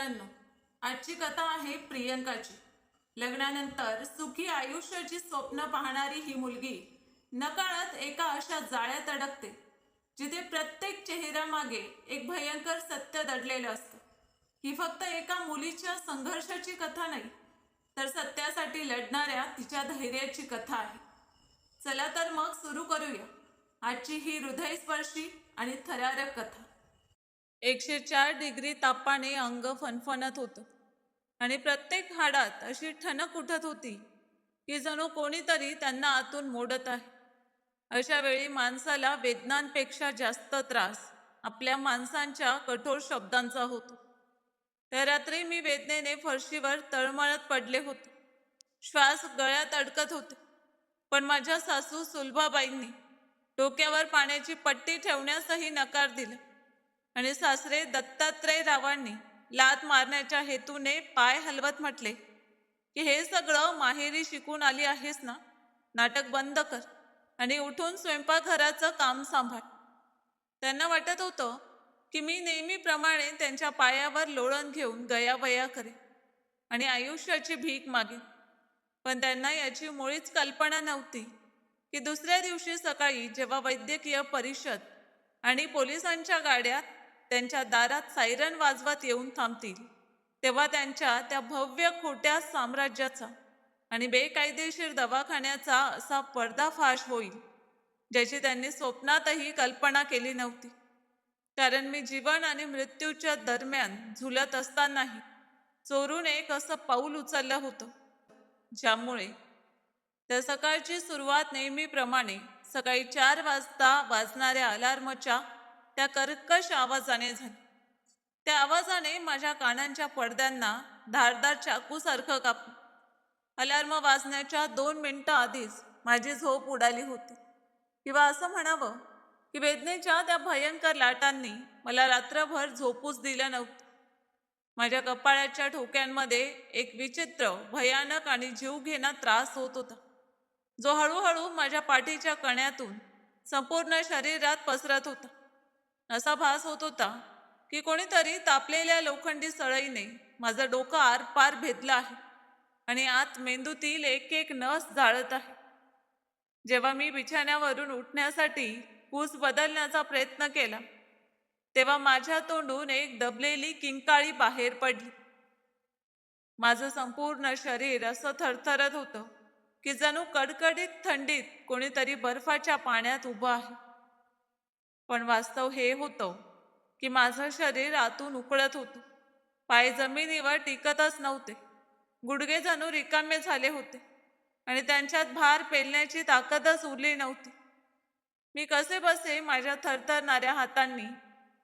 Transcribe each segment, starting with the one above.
मित्रांनो, आजची कथा आहे प्रियंकाची. लग्नानंतर सुखी आयुष्याची स्वप्न पाहणारी ही मुलगी नकळत एका अशा जाळ्यात अडकते जिथे प्रत्येक चेहऱ्यामागे एक भयंकर सत्य दडलेलं असतं. ही फक्त एका मुलीच्या संघर्षाची कथा नाही, तर सत्यासाठी लढणाऱ्या तिच्या धैर्याची कथा आहे. चला तर मग सुरू करूया आजची ही हृदयस्पर्शी आणि थरारक कथा. 104 डिग्री तापाने अंग फणफणत होतं आणि प्रत्येक हाडात अशी ठणक उठत होती की जणू कोणीतरी त्यांना आतून मोडत आहे. अशा वेळी माणसाला वेदनांपेक्षा जास्त त्रास आपल्या माणसांच्या कठोर शब्दांचा होतो. त्या रात्री मी वेदनेने फरशीवर तळमळत पडले होते. श्वास गळ्यात अडकत होते. पण माझ्या सासू सुलभाबाईंनी डोक्यावर पाण्याची पट्टी ठेवण्यासही नकार दिला आणि सासरे दत्तात्रय रावांनी लात मारण्याच्या हेतूने पाय हलवत म्हटले की हे सगळं माहेरी शिकून आली आहेस ना, नाटक बंद कर आणि उठून स्वयंपाकघराचं काम सांभाळ. त्यांना वाटत होतं की मी नेहमीप्रमाणे त्यांच्या पायावर लोळण घेऊन गयावया करेन आणि आयुष्याची भीक मागेन. पण त्यांना याची मुळीच कल्पना नव्हती की दुसऱ्या दिवशी सकाळी जेव्हा वैद्यकीय परिषद आणि पोलिसांच्या गाड्या त्यांच्या दारात सायरन वाजवत येऊन थांबतील, तेव्हा त्यांच्या त्या भव्य खोट्या साम्राज्याचा आणि बेकायदेशीर दवाखान्याचा असा पर्दाफाश होईल ज्याची त्यांनी स्वप्नातही कल्पना केली नव्हती. कारण मी जीवन आणि मृत्यूच्या दरम्यान झुलत असतानाही चोरून एक असं पाऊल उचललं होतं, ज्यामुळे त्या सकाळची सुरुवात नेहमीप्रमाणे सकाळी 4 वाजता वाजणाऱ्या अलार्मच्या त्या कर्कश आवाजाने झाली. त्या आवाजाने माझ्या कानांच्या पडद्यांना धारदार चाकूसारखं कापलं. अलार्म वाजण्याच्या 2 मिनिटं आधीच माझी झोप उडाली होती, किंवा असं म्हणावं की वेदनेच्या त्या भयंकर लाटांनी मला रात्रभर झोपूच दिलं नव्हतं. माझ्या कपाळाच्या ठोक्यांमध्ये एक विचित्र, भयानक आणि जीवघेणा त्रास होत होता, जो हळूहळू माझ्या पाठीच्या कण्यातून संपूर्ण शरीरात पसरत होता. असा भास होत होता की कोणीतरी तापलेल्या लोखंडी सळईने माझं डोकं आरपार भेदलं आहे आणि आत मेंदूतील एक एक नस जाळत आहे. जेव्हा मी बिछाण्यावरून उठण्यासाठी कूस बदलण्याचा प्रयत्न केला, तेव्हा माझ्या तोंडून एक दबलेली किंकाळी बाहेर पडली. माझं संपूर्ण शरीर असं थरथरत होतं की जणू कडकडीत थंडीत कोणीतरी बर्फाच्या पाण्यात उभं आहे. पण वास्तव हे होतं की माझं शरीर आतून उकळत होतं. पाय जमिनीवर टिकतच नव्हते. गुडघे जणू रिकामे झाले होते आणि त्यांच्यात भार पेलण्याची ताकदच उरली नव्हती. मी कसे बसे माझ्या थरथरणाऱ्या हातांनी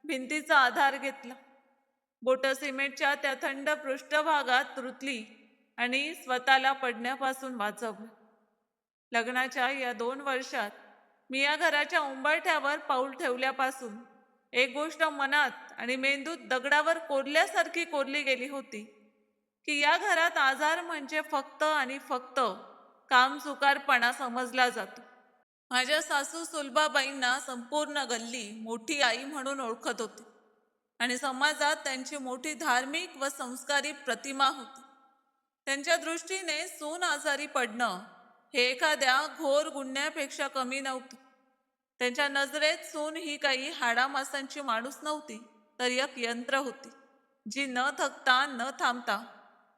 भिंतीचा आधार घेतला. बोटं सिमेंटच्या त्या थंड पृष्ठभागात रुतली आणि स्वतःला पडण्यापासून वाचवलं. लग्नाच्या या 2 वर्षात मी या घराच्या उंबरठ्यावर पाऊल ठेवल्यापासून एक गोष्ट मनात आणि मेंदूत दगडावर कोरल्यासारखी कोरली गेली होती की या घरात आजार म्हणजे फक्त आणि फक्त कामचुकारपणा समजला जातो. माझ्या सासू सुलभाबाईंना संपूर्ण गल्ली मोठी आई म्हणून ओळखत होती आणि समाजात त्यांची मोठी धार्मिक व संस्कारी प्रतिमा होती. त्यांच्या दृष्टीने सून आजारी पडणं हे एखाद्या घोर गुन्ह्यापेक्षा कमी नव्हतं. त्यांच्या नजरेत सून ही काही हाडामासांची माणूस नव्हती, तर एक यंत्र होती, जी न थकता न थांबता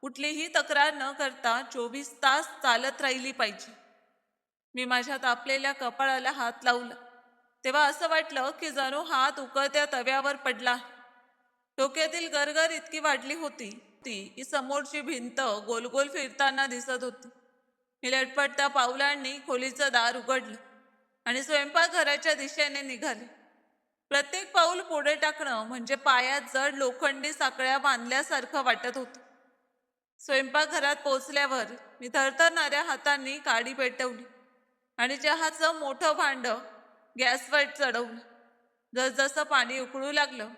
कुठलीही तक्रार न करता 24 तास चालत राहिली पाहिजे. मी माझ्या तापलेल्या कपाळाला हात लावला तेव्हा असं वाटलं की जणू हात उकळत्या तव्यावर पडला. डोक्यातील गरगर इतकी वाढली होती की समोरची भिंत गोलगोल फिरताना दिसत होती. मी लटपटत्या पावलांनी खोलीचं दार उघडलं आणि स्वयंपाकघराच्या दिशेने निघाले. प्रत्येक पाऊल पुढे टाकणं म्हणजे पायात जड लोखंडी साखळ्या बांधल्यासारखं वाटत होतं. स्वयंपाकघरात पोचल्यावर मी थरथरणाऱ्या हातांनी काडी पेटवली आणि चहाचं मोठं भांड गॅसवर चढवलं. जसजसं पाणी उकळू लागलं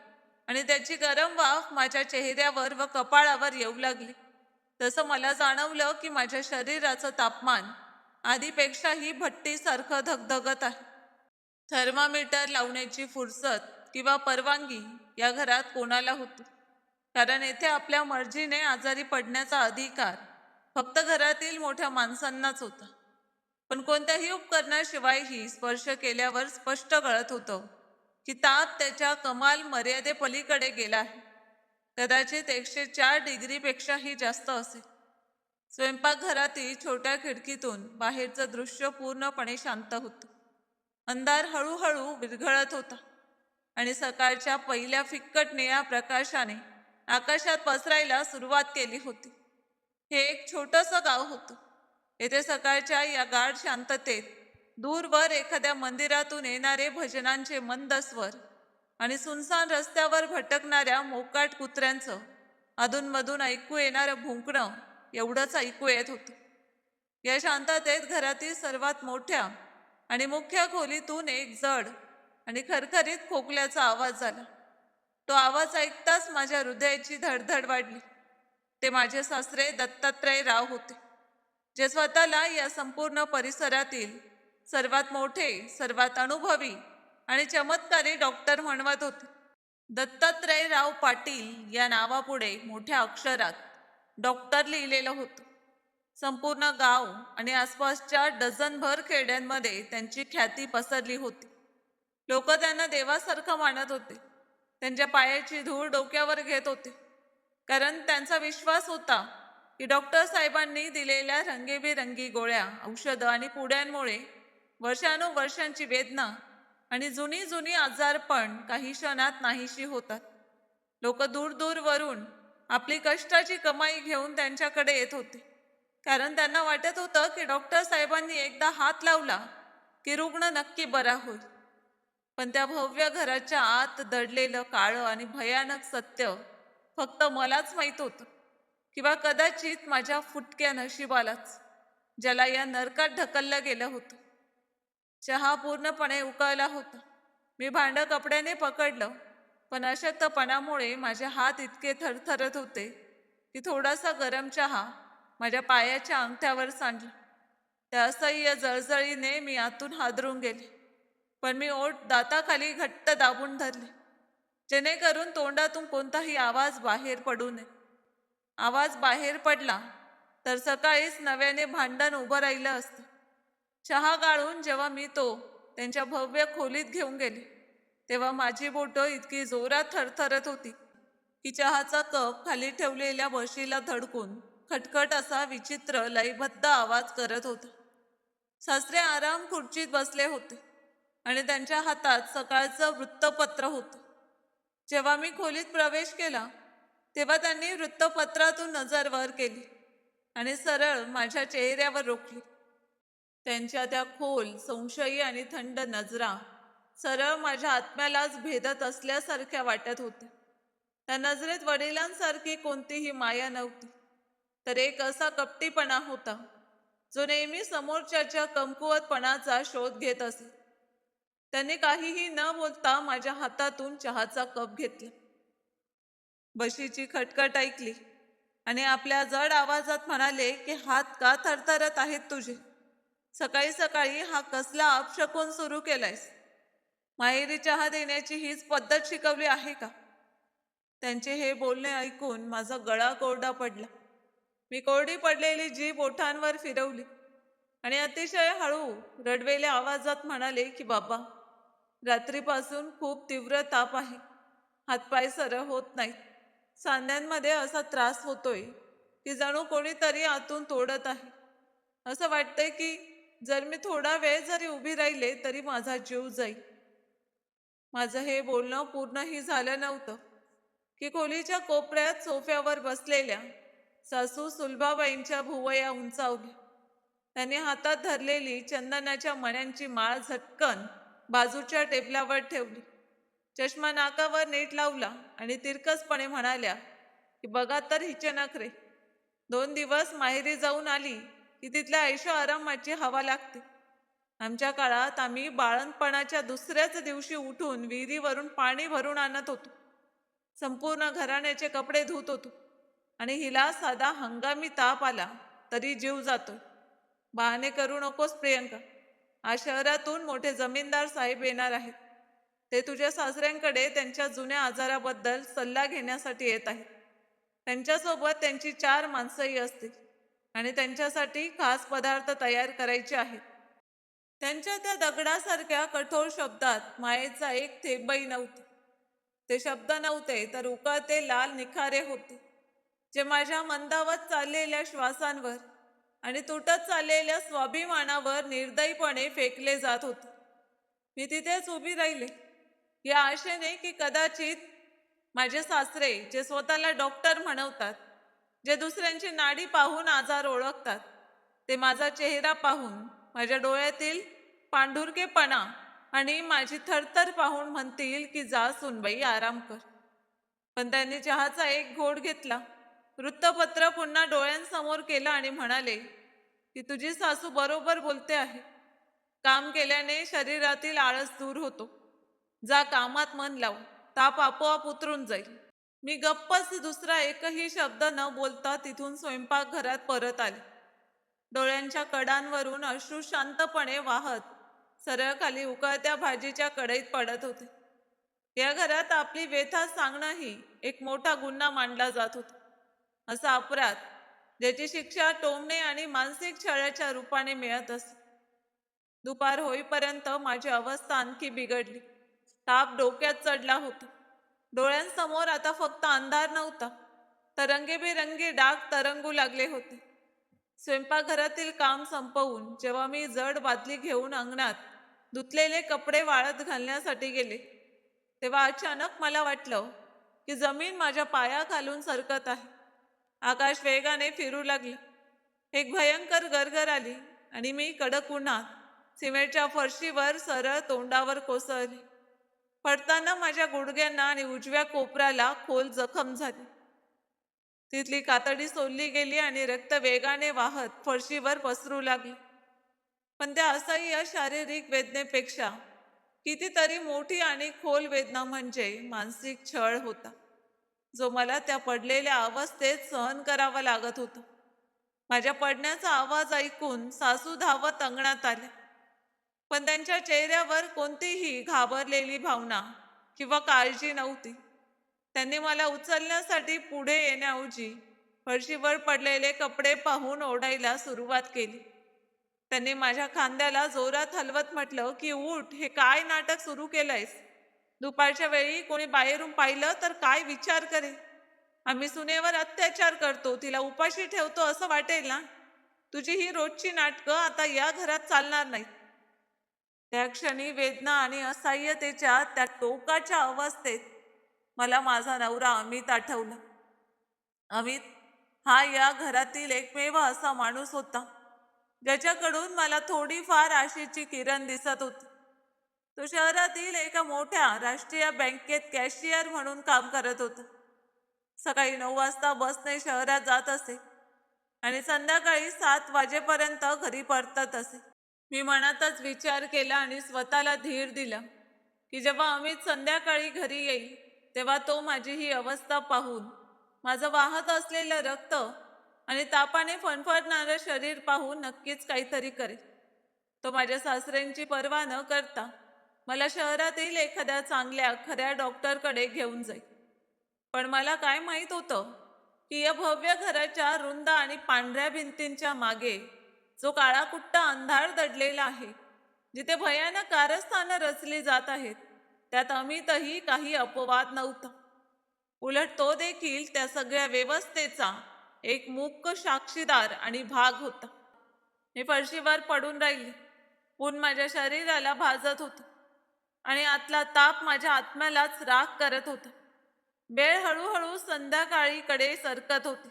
आणि त्याची गरम वाफ माझ्या चेहऱ्यावर व कपाळावर येऊ लागली, तसं मला जाणवलं की माझ्या शरीराचं तापमान आधीपेक्षाही भट्टीसारखं धगधगत आहे. थर्मामीटर लावण्याची फुरसत किंवा परवानगी या घरात कोणाला होती? कारण येथे आपल्या मर्जीने आजारी पडण्याचा अधिकार फक्त घरातील मोठ्या माणसांनाच होता. पण कोणत्याही उपकरणाशिवायही स्पर्श केल्यावर स्पष्ट कळत होतं की ताप त्याच्या कमाल मर्यादेपलीकडे गेला आहे. कदाचित 104 डिग्रीपेक्षाही जास्त असेल. स्वयंपाकघरातील छोट्या खिडकीतून बाहेरचं दृश्य पूर्णपणे शांत होतं. अंधार हळूहळू विरघळत होता आणि सकाळच्या पहिल्या फिक्कट निळ्या प्रकाशाने आकाशात पसरायला सुरुवात केली होती. हे एक छोटंसं गाव होतं. येथे सकाळच्या या गाढ शांततेत दूरवर एखाद्या मंदिरातून येणारे भजनांचे मंद स्वर आणि सुनसान रस्त्यावर भटकणाऱ्या मोकाट कुत्र्यांचं अधूनमधून ऐकू येणारं भुंकणं एवढंच ऐकू येत होतं. या शांततेत घरातील सर्वात मोठ्या आणि मुख्य खोलीतून एक जड आणि खरखरीत खोकल्याचा आवाज झाला. तो आवाज ऐकताच माझ्या हृदयाची धडधड वाढली. ते माझे सासरे दत्तात्रय राव होते, जे स्वतःला या संपूर्ण परिसरातील सर्वात मोठे, सर्वात अनुभवी आणि चमत्कारी डॉक्टर म्हणवत होते. दत्तात्रयराव पाटील या नावापुढे मोठ्या अक्षरात डॉक्टर लिहिलेलं होतं. संपूर्ण गाव आणि आसपासच्या डझनभर खेड्यांमध्ये त्यांची ख्याती पसरली होती. लोक त्यांना देवासारखं मानत होते. त्यांच्या पायाची धूळ डोक्यावर घेत होते, कारण त्यांचा विश्वास होता की डॉक्टर साहेबांनी दिलेल्या रंगीबेरंगी गोळ्या, औषधं आणि पुड्यांमुळे वर्षानुवर्षांची वेदना आणि जुनी जुनी आजारपण काही क्षणात नाहीशी होतात. लोक दूर दूरवरून आपली कष्टाची कमाई घेऊन त्यांच्याकडे येत होते, कारण त्यांना वाटत होतं की डॉक्टर साहेबांनी एकदा हात लावला की रुग्ण नक्की बरा होईल. पण त्या भव्य घराच्या आत दडलेलं काळं आणि भयानक सत्य फक्त मलाच माहीत होतं, किंवा कदाचित माझ्या फुटक्या नशिबालाच, ज्याला या नरकात ढकललं गेलं होतं. चहा पूर्णपणे उकळला होता. मी भांडं कपड्याने पकडलं, पण अशक्तपणामुळे माझे हात इतके थरथरत होते की थोडासा गरम चहा माझ्या पायाच्या अंगठ्यावर सांडला. त्या असह्य जळजळीने मी आतून हादरून गेले, पण मी ओठ दाताखाली घट्ट दाबून धरले, जेणेकरून तोंडातून कोणताही आवाज बाहेर पडू नये. आवाज बाहेर पडला तर सकाळीच नव्याने भांडण उभं राहिलं असतं. चहा गाळून जेव्हा मी तो त्यांच्या भव्य खोलीत घेऊन गेले, तेव्हा माझी बोटं इतकी जोरात थरथरत होती की चहाचा कप खाली ठेवलेल्या बशीला धडकून खटखट असा विचित्र लयबद्ध आवाज करत होता. सासरे आराम खुर्चीत बसले होते आणि त्यांच्या हातात सकाळचं वृत्तपत्र होतं. जेव्हा मी खोलीत प्रवेश केला तेव्हा त्यांनी वृत्तपत्रातून नजर वर केली आणि सरळ माझ्या चेहऱ्यावर रोखली. त्यांच्या त्या खोल, संशयी आणि थंड नजरा सरळ माझ्या आत्म्यालाच भेदत असल्यासारख्या वाटत होत्या. त्या नजरेत वडिलांसारखी कोणतीही माया नव्हती, तर एक असा कपटीपणा होता जो नेहमी समोरच्याच्या कमकुवतपणाचा शोध घेत असे. त्यांनी काहीही न बोलता माझ्या हातातून चहाचा कप घेतला, बशीची खटखट ऐकली आणि आपल्या जड आवाजात म्हणाले की हात का थरथरत आहेत तुझे? सकाळी सकाळी हा कसला अपशकुन सुरू केलायस? माहेरी चहा देण्याची हीच पद्धत शिकवली आहे का? त्यांचे हे बोलणे ऐकून माझा गळा कोरडा पडला. मी कोरडी पडलेली जीभ ओठांवर फिरवली आणि अतिशय हळू रडवेल्या आवाजात म्हणाले की बाबा, रात्रीपासून खूप तीव्र ताप आहे. हातपाय सरळ होत नाहीत. सांध्यांमध्ये असा त्रास होतोय की जणू कोणीतरी आतून तोडत आहे. असं वाटतंय की जर मी थोडा वेळ जरी उभी राहिले तरी माझा जीव जाईल. माझं हे बोलणं पूर्णही झालं नव्हतं की खोलीच्या कोपऱ्यात सोफ्यावर बसलेल्या सासू सुलभाबाईंच्या भुवया उंचावल्या. त्यांनी हातात धरलेली चंदनाच्या मण्यांची माळ झटकन बाजूच्या टेबलावर ठेवली. चष्मा नाकावर नीट लावला आणि तिरकसपणे म्हणाल्या की बघा तर हिचे नखरे. 2 दिवस माहेरी जाऊन आली की तिथल्या ऐशो आरामाची हवा लागते. आमच्या काळात आम्ही बाळणपणाच्या दुसऱ्याच दिवशी उठून विहिरीवरून पाणी भरून आणत होतो. संपूर्ण घराण्याचे कपडे धुत होतो आणि हिला साधा हंगामी ताप आला तरी जीव जातो. बहाणे करू नकोस प्रियंका. आज शहरातून मोठे जमीनदार साहेब येणार आहेत. ते तुझ्या सासऱ्यांकडे त्यांच्या जुन्या आजाराबद्दल सल्ला घेण्यासाठी येत आहेत. त्यांच्यासोबत त्यांची 4 माणसंही असतील आणि त्यांच्यासाठी खास पदार्थ तयार करायचे आहेत. त्यांच्या त्या दगडासारख्या कठोर शब्दात मायेचा एक थेंबही नव्हता. ते शब्द नव्हते तर उकळते लाल निखारे होते, जे माझ्या मंदावत चाललेल्या श्वासांवर आणि तुटत चाललेल्या स्वाभिमानावर निर्दयीपणे फेकले जात होते. मी तिथेच उभी राहिले, या आशेने की कदाचित माझे सासरे, जे स्वतःला डॉक्टर म्हणवतात, जे दुसऱ्यांची नाडी पाहून आजार ओळखतात, ते माझा चेहरा पाहून, माझ्या डोळ्यातील पांढुरकेपणा आणि माझी थरथर पाहून म्हणतील की जा सुनबाई, आराम कर. पण त्यांनी चहाचा एक घोट घेतला, वृत्तपत्र पुन्हा डोळ्यांसमोर केलं आणि म्हणाले की तुझी सासू बरोबर बोलते आहे. काम केल्याने शरीरातील आळस दूर होतो. जा कामात मन लाव, ताप आपोआप उतरून जाईल. मी गप्पच दुसरा एकही शब्द न बोलता तिथून स्वयंपाकघरात परत आले. डोळ्यांच्या कडांवरून अश्रू शांतपणे वाहत सरळ खाली उकळत्या भाजीच्या कढईत पडत होते. या घरात आपली व्यथा सांगणंही एक मोठा गुन्हा मानला जात होता. असा अपराध ज्याची शिक्षा टोमणे आणि मानसिक छळाच्या रूपाने मिळत असे. दुपार होईपर्यंत माझी अवस्था आणखी बिघडली. ताप डोक्यात चढला होता. डोळ्यांसमोर आता फक्त अंधार नव्हता, तर रंगीबेरंगी डाग तरंगू लागले होते. स्वयंपाकघरातील काम संपवून जेव्हा मी जड बादली घेऊन अंगणात धुतलेले कपडे वाळत घालण्यासाठी गेले, तेव्हा अचानक मला वाटलं की जमीन माझ्या पायाखालून सरकत आहे. आकाश वेगाने फिरू लागले. एक भयंकर गरगर आली आणि मी कडक उन्हात सिमेंटच्या फरशीवर सरळ तोंडावर कोसळले. पडताना माझ्या गुडघ्यांना आणि उजव्या कोपऱ्याला खोल जखम झाली. तिथली कातडी सोलली गेली आणि रक्त वेगाने वाहत फरशीवर पसरू लागले. पण त्या असह्य शारीरिक वेदनेपेक्षा कितीतरी मोठी आणि खोल वेदना म्हणजे मानसिक छळ होता, जो मला त्या पडलेल्या अवस्थेत सहन करावा लागत होता. माझ्या पडण्याचा आवाज ऐकून सासू धावत अंगणात आल्या, पण त्यांच्या चेहऱ्यावर कोणतीही घाबरलेली भावना किंवा काळजी नव्हती. त्यांनी मला उचलण्यासाठी पुढे येण्याऐवजी फरशीवर पडलेले कपडे पाहून ओढायला सुरुवात केली. त्यांनी माझ्या खांद्याला जोरात हलवत म्हटलं की उठ, हे काय नाटक सुरू केलंयस? दुपारच्या वेळी कोणी बाहेरून पाहिलं तर काय विचार करेल? आम्ही सुनेवर अत्याचार करतो, तिला उपाशी ठेवतो असं वाटेल ना? तुझी ही रोजची नाटकं आता या घरात चालणार नाहीत. त्या क्षणी वेदना आणि असहाय्यतेच्या त्या टोकाच्या अवस्थेत मला माझा नवरा अमित आठवला. अमित हा या घरातील एकमेव असा माणूस होता ज्याच्याकडून मला थोडीफार आशेची किरण दिसत होती. तो शहरातील एका मोठ्या राष्ट्रीय बँकेत कॅशियर म्हणून काम करत होता. सकाळी 9 वाजता बसने शहरात जात असे आणि संध्याकाळी 7 वाजेपर्यंत घरी परतत असे. मी मनातच विचार केला आणि स्वतःला धीर दिला की जेव्हा अमित संध्याकाळी घरी येईल तेव्हा तो माझी ही अवस्था पाहून, माझं वाहत असलेलं रक्त आणि तापाने फणफणणारं शरीर पाहून नक्कीच काहीतरी करेल. तो माझ्या सासऱ्यांची पर्वा न करता मला शहरातील एखाद्या चांगल्या खऱ्या डॉक्टरकडे घेऊन जाईल. पण मला काय माहीत होतं की या भव्य घराच्या रुंद आणि पांढऱ्या भिंतींच्या मागे जो काळाकुट्ट अंधार दडलेला आहे, जिथे भयानक कारस्थानं रचली जात आहेत, त्यात अमितही काही अपवाद नव्हता. उलट तो देखील त्या सगळ्या व्यवस्थेचा एक मूक साक्षीदार आणि भाग होता. मी फरशीवर पडून राहिले. ऊन माझ्या शरीराला भाजत होतं आणि आतला ताप माझ्या आत्म्यालाच राख करत होता. वेळ हळूहळू संध्याकाळीकडे सरकत होती.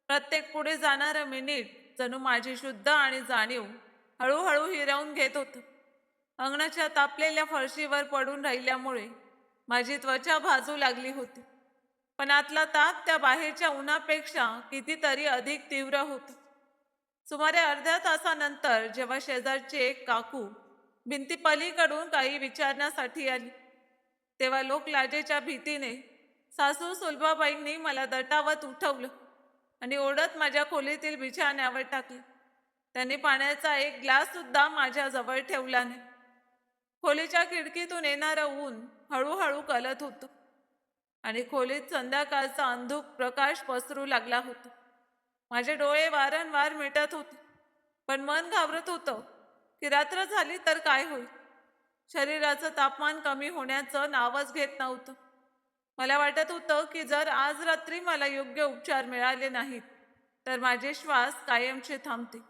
प्रत्येक पुढे जाणारं मिनिट जणू माझी शुद्ध आणि जाणीव हळूहळू हिरावून घेत होतं. अंगणाच्या तापलेल्या फरशीवर पडून राहिल्यामुळे माझी त्वचा भाजू लागली होती, पण आतला ताप त्या बाहेरच्या उन्हापेक्षा कितीतरी अधिक तीव्र होता. सुमारे अर्ध्या तासानंतर जेव्हा शेजारची एक काकू भिंतीपलीकडून काही विचारण्यासाठी आली, तेव्हा लोकलाजेच्या भीतीने सासू सुलभाबाईंनी मला दटावत उठवलं आणि ओढत माझ्या खोलीतील बिछाण्यावर टाकले. त्यांनी पाण्याचा एक ग्लास सुद्धा माझ्या जवळ ठेवला नाही. खोलीच्या खिडकीतून येणारं ऊन हळूहळू कलत होतं. आणि खोलीत संध्याकाळचा अंधुक प्रकाश पसरू लागला होता. माझे डोळे वारंवार मिटत होते, पण मन घाबरत होतं की रात्र झाली तर काय होईल. शरीराचं तापमान कमी होण्याचं नावच घेत नव्हतं. मला वाटत होतं की जर आज रात्री मला योग्य उपचार मिळाले नाहीत तर माझे श्वास कायमचे थांबतील.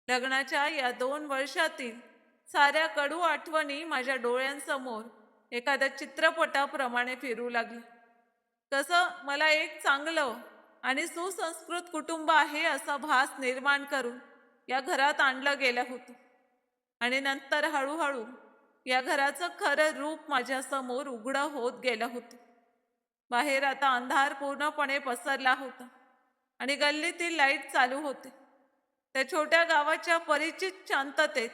लग्नाच्या या 2 वर्षातील साऱ्या कडू आठवणी माझ्या डोळ्यांसमोर एखाद्या चित्रपटाप्रमाणे फिरू लागल्या. कसं मला एक चांगलं आणि सुसंस्कृत कुटुंब आहे असा भास निर्माण करून या घरात आणलं गेलं होतं, आणि नंतर हळूहळू या घराचं खरं रूप माझ्यासमोर उघडं होत गेलं होतं. बाहेर आता अंधार पूर्णपणे पसरला होता आणि गल्लीतील लाईट चालू होते. त्या छोट्या गावाच्या परिचित शांततेत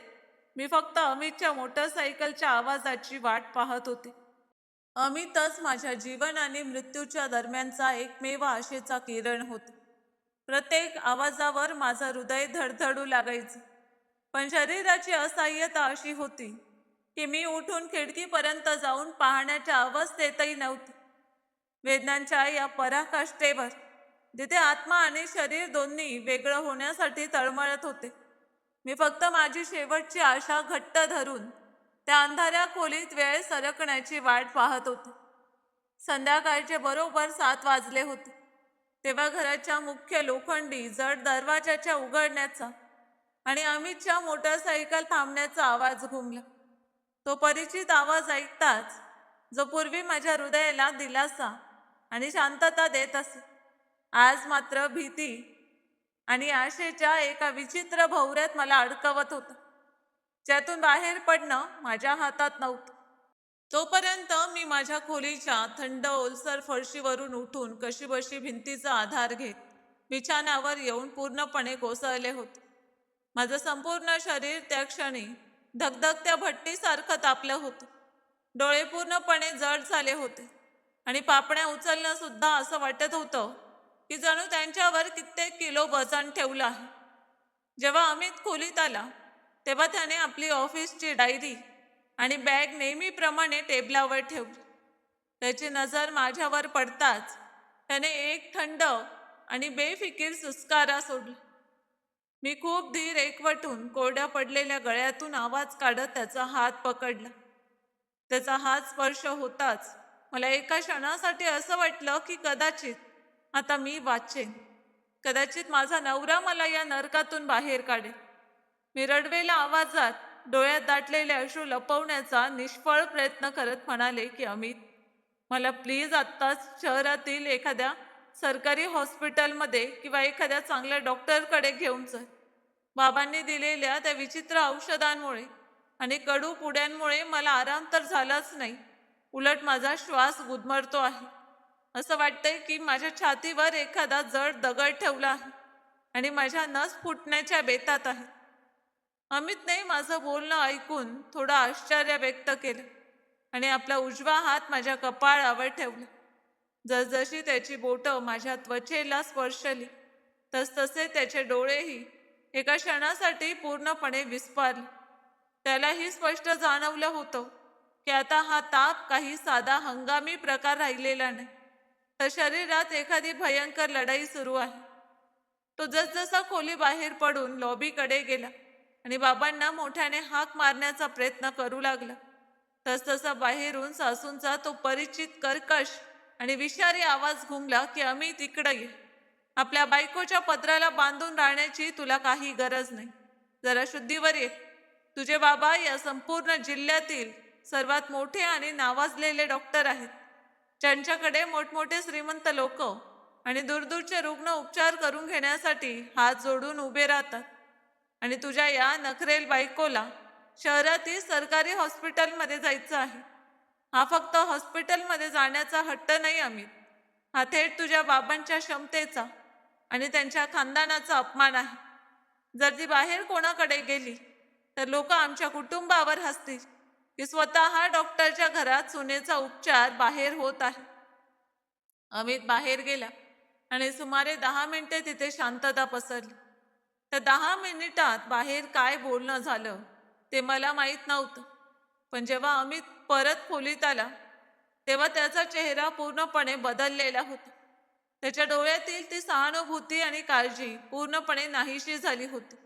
मी फक्त अमितच्या मोटरसायकलच्या आवाजाची वाट पाहत होते. अमितच माझ्या जीवन आणि मृत्यूच्या दरम्यानचा एकमेव आशेचा किरण होता. प्रत्येक आवाजावर माझं हृदय धडधडू लागायचं, पण शरीराची असहाय्यता अशी होती की मी उठून खिडकीपर्यंत जाऊन पाहण्याच्या अवस्थेतही नव्हते. वेदनांच्या या पराकाष्ठेवर जिथे आत्मा आणि शरीर दोन्ही वेगळं होण्यासाठी तळमळत होते, मी फक्त माझी शेवटची आशा घट्ट धरून त्या अंधाऱ्या खोलीत वेळ सरकण्याची वाट पाहत होते. संध्याकाळचे बरोबर 7 वाजले होते तेव्हा घराच्या मुख्य लोखंडी जड दरवाजाच्या उघडण्याचा आणि अमितच्या मोटरसायकल थांबण्याचा आवाज घुमला. तो परिचित आवाज ऐकताच, जो पूर्वी माझ्या हृदयाला दिलासा आणि शांतता देत असे, आज मात्र भीती आणि आशेच्या एका विचित्र भोवऱ्यात मला अडकवत होता, ज्यातून बाहेर पडणं माझ्या हातात नव्हतं. तोपर्यंत मी माझ्या खोलीच्या थंड ओलसर फरशीवरून उठून कशीबशी भिंतीचा आधार घेत बिछाण्यावर येऊन पूर्णपणे कोसळले होते. माझं संपूर्ण शरीर त्या क्षणी धगधगत्या भट्टीसारखं तापलं होतं. डोळे पूर्णपणे जड झाले होते आणि पापण्या उचलणं सुद्धा असं वाटत होतं की जणू त्यांच्यावर कित्येक किलो वजन ठेवलं आहे. जेव्हा अमित खोलीत आला तेव्हा त्याने आपली ऑफिसची डायरी आणि बॅग नेहमीप्रमाणे टेबलावर ठेवली. त्याची नजर माझ्यावर पडताच त्याने एक थंड आणि बेफिकीर सुस्कारा सोडला. मी खूप धीर एकवटून कोरड्या पडलेल्या गळ्यातून आवाज काढत त्याचा हात पकडला. त्याचा हात स्पर्श होताच मला एका क्षणासाठी असं वाटलं की कदाचित आता मी वाचेन. कदाचित माझा नवरा मला या नरकातून बाहेर काढेल. मी रडवेल्या आवाजात डोळ्यात दाटलेले अश्रू लपवण्याचा निष्फळ प्रयत्न करत म्हणाले की अमित, मला प्लीज आत्ताच शहरातील एखाद्या सरकारी हॉस्पिटलमध्ये किंवा एखाद्या चांगल्या डॉक्टरकडे घेऊन चल. बाबांनी दिलेल्या त्या विचित्र औषधांमुळे आणि कडू पुड्यांमुळे मला आराम तर झालाच नाही, उलट माझा श्वास गुदमरतो आहे. असं वाटतंय की माझ्या छातीवर एखादा जड दगड ठेवला आहे आणि माझ्या नस फुटण्याच्या बेतात आहे. अमितने माझं बोलणं ऐकून थोडं आश्चर्य व्यक्त केलं आणि आपला उजवा हात माझ्या कपाळावर ठेवला. जसजशी त्याची बोटं माझ्या त्वचेला स्पर्शली तसतसे त्याचे डोळेही एका क्षणासाठी पूर्णपणे विस्फारले. त्यालाही स्पष्ट जाणवलं होतं की आता हा ताप काही साधा हंगामी प्रकार राहिलेला नाही, तर शरीरात एखादी भयंकर लढाई सुरू आहे. तो जसजसा खोली बाहेर पडून लॉबीकडे गेला आणि बाबांना मोठ्याने हाक मारण्याचा प्रयत्न करू लागला, तसतसा बाहेरून सासूंचा तो परिचित कर्कश आणि विषारी आवाज घुमला की अमित, इकडे ये. आपल्या बायकोच्या पत्राला बांधून राहण्याची तुला काही गरज नाही. जरा शुद्धीवर ये. तुझे बाबा या संपूर्ण जिल्ह्यातील सर्वात मोठे आणि नावाजलेले डॉक्टर आहेत, ज्यांच्याकडे मोठमोठे श्रीमंत लोक आणि दूरदूरचे रुग्ण उपचार करून घेण्यासाठी हात जोडून उभे राहतात. आणि तुझ्या या नखरेल बायकोला शहरातील सरकारी हॉस्पिटलमध्ये जायचं आहे. हा फक्त हॉस्पिटलमध्ये जाण्याचा हट्ट नाही अमित, हा थेट तुझ्या बाबांच्या क्षमतेचा आणि त्यांच्या खानदानाचा अपमान आहे. जर ती बाहेर कोणाकडे गेली तर लोक आमच्या कुटुंबावर हसतील की स्वतः डॉक्टरच्या घरात सुनेचा उपचार बाहेर होत आहे. अमित बाहेर गेला आणि सुमारे 10 मिनिटे तिथे शांतता पसरली. त्या 10 मिनिटात बाहेर काय बोलणं झालं ते मला माहीत नव्हतं, पण जेव्हा अमित परत खोलीत आला तेव्हा त्याचा चेहरा पूर्णपणे बदललेला होता. त्याच्या डोळ्यातील ती सहानुभूती आणि काळजी पूर्णपणे नाहीशी झाली होती,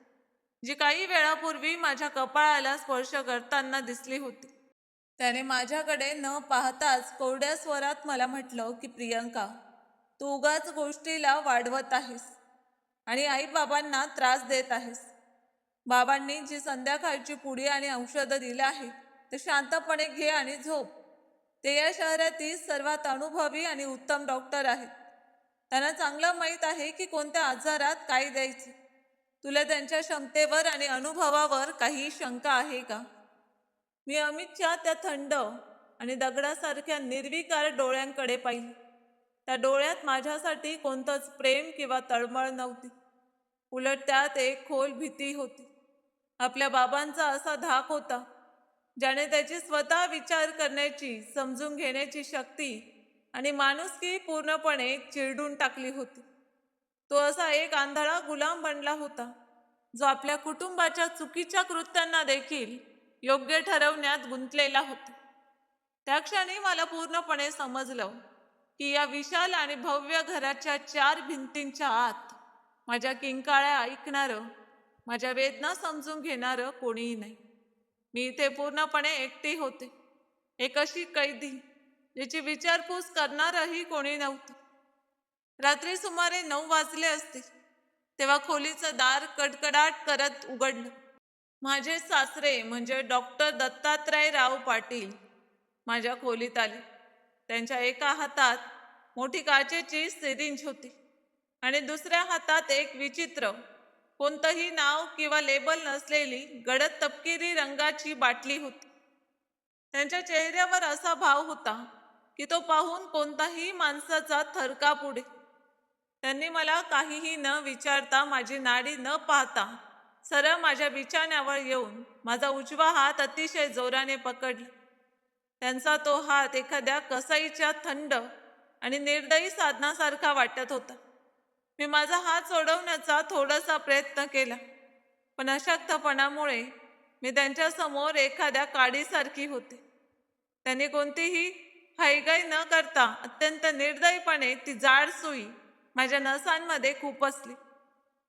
जी काही वेळापूर्वी माझ्या कपाळाला स्पर्श करताना दिसली होती. त्याने माझ्याकडे न पाहताच कोरड्या स्वरात मला म्हटलं की प्रियंका, तू उगाच गोष्टीला वाढवत आहेस आणि आईबाबांना त्रास देत आहेस. बाबांनी जी संध्याकाळची पुडी आणि औषधं दिली आहे ते शांतपणे घे आणि झोप. ते या शहरातील सर्वात अनुभवी आणि उत्तम डॉक्टर आहेत. त्यांना चांगलं माहीत आहे की कोणत्या आजारात काय द्यायचे. तुला त्यांच्या क्षमतेवर आणि अनुभवावर काही शंका आहे का? मी अमितच्या त्या थंड आणि दगडासारख्या निर्विकार डोळ्यांकडे पाहिले. त्या डोळ्यात माझ्यासाठी कोणतंच प्रेम किंवा तळमळ नव्हती. उलट त्यात एक खोल भीती होती. आपल्या बाबांचा असा धाक होता ज्याने त्याची स्वतः विचार करण्याची, समजून घेण्याची शक्ती आणि माणुसकी पूर्णपणे चिरडून टाकली होती. तो असा एक आंधळा गुलाम बनला होता, जो आपल्या कुटुंबाच्या चुकीच्या कृत्यांना देखील योग्य ठरवण्यात गुंतलेला होता. त्या क्षणी मला पूर्णपणे समजलं की या विशाल आणि भव्य घराच्या 4 भिंतींच्या आत माझ्या किंकाळ्या ऐकणारं, माझ्या वेदना समजून घेणारं कोणीही नाही. मी इथे पूर्णपणे एकटी होते, एक अशी कैदी जिची विचारपूस करणारही कोणी नव्हतं. रात्री सुमारे 9 वाजले असते तेव्हा खोलीचं दार कडकडाट करत उघडलं. माझे सासरे म्हणजे डॉक्टर दत्तात्रयराव पाटील माझ्या खोलीत आले. त्यांच्या एका हातात मोठी काचेची सिरिंज होती आणि दुसऱ्या हातात एक विचित्र, कोणतंही नाव किंवा लेबल नसलेली गडद तपकिरी रंगाची बाटली होती. त्यांच्या चेहऱ्यावर असा भाव होता की तो पाहून कोणताही माणसाचा थरकाप उडेल. त्यांनी मला काहीही न विचारता, माझी नाडी न पाहता सरळ माझ्या बिछाण्यावर येऊन माझा उजवा हात अतिशय जोराने पकडला. त्यांचा तो हात एखाद्या कसाईच्या थंड आणि निर्दयी साधनासारखा वाटत होता. मी माझा हात सोडवण्याचा थोडासा प्रयत्न केला, पण अशक्तपणामुळे मी त्यांच्यासमोर एखाद्या काडीसारखी होते. त्यांनी कोणतीही हायगाई न करता अत्यंत निर्दयीपणे ती जाड सुई माझ्या नसांमध्ये खुपसली.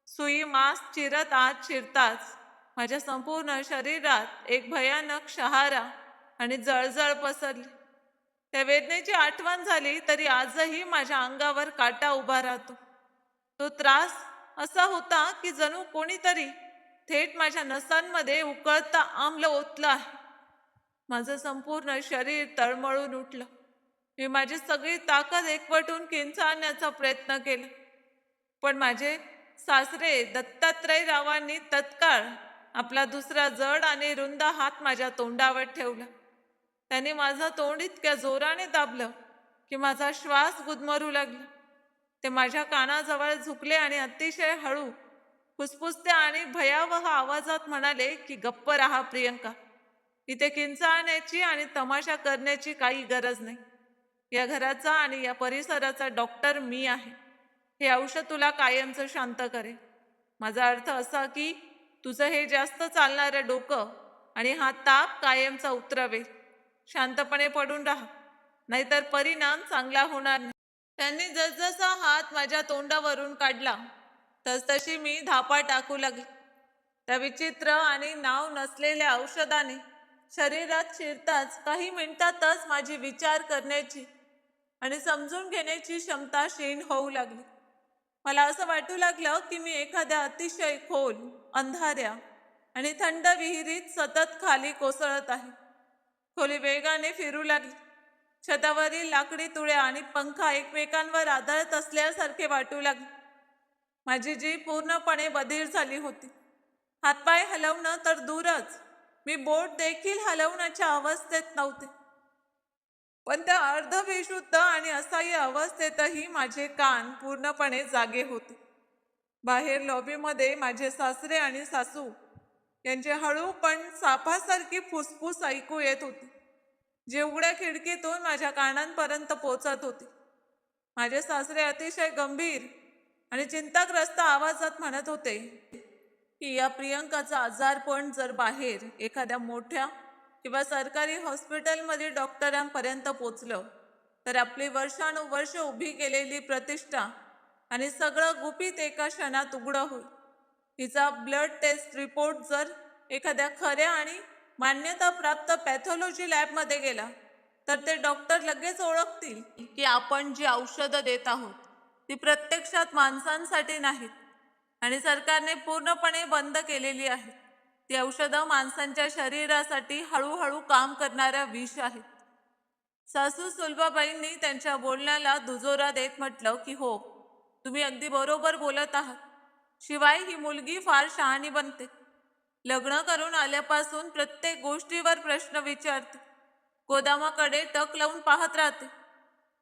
सुई मांस चिरत आत शिरताच माझ्या संपूर्ण शरीरात एक भयानक शहारा आणि जळजळ पसरली. त्या वेदनेची आठवण झाली तरी आजही माझ्या अंगावर काटा उभा राहतो. तो त्रास असा होता की जणू कोणीतरी थेट माझ्या नसांमध्ये उकळता आम्ल ओतलं आहे. माझं संपूर्ण शरीर तळमळून उठलं. मी माझी सगळी ताकद एकवटून किंचाळण्याचा प्रयत्न केला, पण माझे सासरे दत्तात्रयरावांनी तत्काळ आपला दुसरा जड आणि रुंद हात माझ्या तोंडावर ठेवला. त्यांनी माझं तोंड इतक्या जोराने दाबलं की माझा श्वास गुदमरू लागला. ते माझ्या कानाजवळ झुकले आणि अतिशय हळू, फुसफुसत्या आणि भयावह आवाजात म्हणाले की गप्प राहा प्रियंका. इथे किंचाळण्याची आणि तमाशा करण्याची काही गरज नाही. या घराचा आणि या परिसराचा डॉक्टर मी आहे. हे औषध तुला कायमचं शांत करेल. माझा अर्थ असा की तुझं हे जास्त चालणारं डोकं आणि हा ताप कायमचा उतरवेल. शांतपणे पडून राहा, नाहीतर परिणाम चांगला होणार नाही. त्यांनी जसजसा हात माझ्या तोंडावरून काढला तसतशी मी धापा टाकू लागली. त्या विचित्र आणि नाव नसलेल्या औषधाने शरीरात शिरताच काही मिनिटातच माझी विचार करण्याची आणि समजून घेण्याची क्षमता क्षीण होऊ लागली. मला असं वाटू लागलं की मी एखाद्या अतिशय खोल, अंधाऱ्या आणि थंड विहिरीत सतत खाली कोसळत आहे. खोली वेगाने फिरू लागली. छतावरील लाकडी तुळ्या आणि पंखा एकमेकांवर आदळत असल्यासारखे वाटू लागले. माझी जीभ पूर्णपणे बधीर झाली होती. हातपाय हलवणं तर दूरच, मी बोट देखील हलवण्याच्या अवस्थेत नव्हते. पण त्या अर्धबेशुद्ध आणि असह्य अवस्थेतही माझे कान पूर्णपणे जागे होते. बाहेर लॉबीमध्ये माझे सासरे आणि सासू यांचे हळू पण सापासारखी फुसफुस ऐकू येत होती, जी उघड्या खिडकीतून माझ्या कानांपर्यंत पोचत होती. माझे सासरे अतिशय गंभीर आणि चिंताग्रस्त आवाजात म्हणत होते की या प्रियंकाचं आजारपण जर बाहेर एखाद्या मोठ्या किंवा सरकारी हॉस्पिटलमध्ये डॉक्टरांपर्यंत पोचलं तर आपली वर्षानुवर्ष उभी केलेली प्रतिष्ठा आणि सगळं गुपित एका क्षणात उघडं होईल. हिचा ब्लड टेस्ट रिपोर्ट जर एखाद्या खऱ्या आणि मान्यताप्राप्त पॅथॉलॉजी लॅबमध्ये गेला तर ते डॉक्टर लगेच ओळखतील की आपण जी औषधं देत आहोत ती प्रत्यक्षात माणसांसाठी नाहीत आणि सरकारने पूर्णपणे बंद केलेली आहेत. ती औषधं माणसांच्या शरीरासाठी हळूहळू काम करणाऱ्या विष आहेत. सासू सुलभाबाईंनी त्यांच्या बोलण्याला दुजोरा देत म्हटलं की हो, तुम्ही अगदी बरोबर बोलत आहात. शिवाय ही मुलगी फार शहाणी बनते. लग्न करून आल्यापासून प्रत्येक गोष्टीवर प्रश्न विचारते. गोदामाकडे टक लावून पाहत राहते.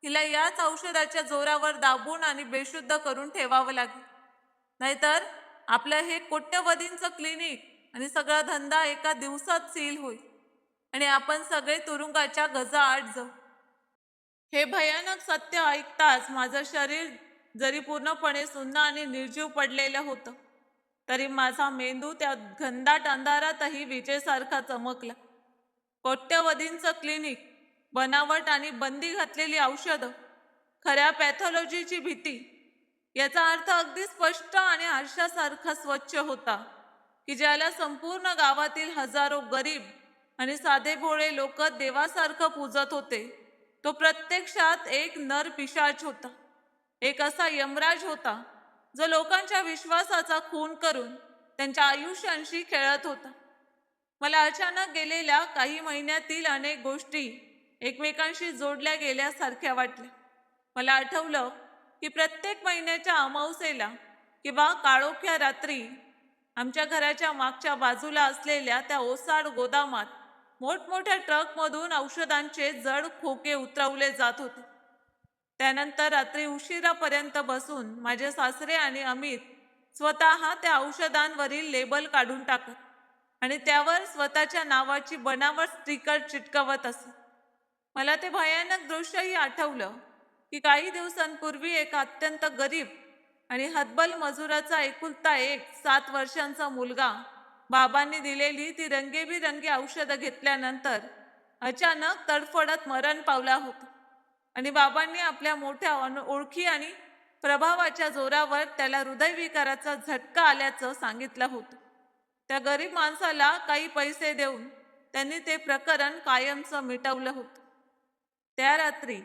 हिला याच औषधाच्या जोरावर दाबून आणि बेशुद्ध करून ठेवावं लागेल. नाहीतर आपलं हे कोट्यवधींचं क्लिनिक आणि सगळा धंदा एका दिवसात सील होईल आणि आपण सगळे तुरुंगाच्या गजाआड जाऊ. हे भयानक सत्य ऐकताच माझं शरीर जरी पूर्णपणे सुन्न आणि निर्जीव पडलेलं होतं तरी माझा मेंदू त्या घनदाट अंधारातही विजेसारखा चमकला. कोट्यवधींचं क्लिनिक, बनावट आणि बंदी घातलेली औषधं, खऱ्या पॅथॉलॉजीची भीती, याचा अर्थ अगदी स्पष्ट आणि आरशासारखा स्वच्छ होता की ज्याला संपूर्ण गावातील हजारो गरीब आणि साधेभोळे लोक देवासारखं पूजत होते तो प्रत्यक्षात एक नर पिशाच होता. एक असा यमराज होता जो लोकांच्या विश्वासाचा खून करून त्यांच्या आयुष्यांशी खेळत होता. मला अचानक गेलेल्या काही महिन्यातील अनेक गोष्टी एकमेकांशी जोडल्या गेल्यासारख्या वाटल्या. मला आठवलं की प्रत्येक महिन्याच्या अमावस्येला किंवा काळोख्या रात्री आमच्या घराच्या मागच्या बाजूला असलेल्या त्या ओसाड गोदामात मोठमोठ्या ट्रकमधून औषधांचे जड खोके उतरवले जात होते. त्यानंतर रात्री उशिरापर्यंत बसून माझे सासरे आणि अमित स्वतः त्या औषधांवरील लेबल काढून टाकत आणि त्यावर स्वतःच्या नावाची बनावट स्टिकर चिटकवत असत. मला ते भयानक दृश्यही आठवलं की काही दिवसांपूर्वी एक अत्यंत गरीब आणि हतबल मजुराचा एकुलता एक 7 वर्षांचा मुलगा बाबांनी दिलेली ती रंगेबिरंगी औषधं घेतल्यानंतर अचानक तडफडत मरण पावला होता आणि बाबांनी आपल्या मोठ्या ओळखी आणि प्रभावाच्या जोरावर त्याला हृदयविकाराचा झटका आल्याचं सांगितलं होतं. त्या गरीब माणसाला काही पैसे देऊन त्यांनी ते प्रकरण कायमचं मिटवलं होतं. त्या रात्री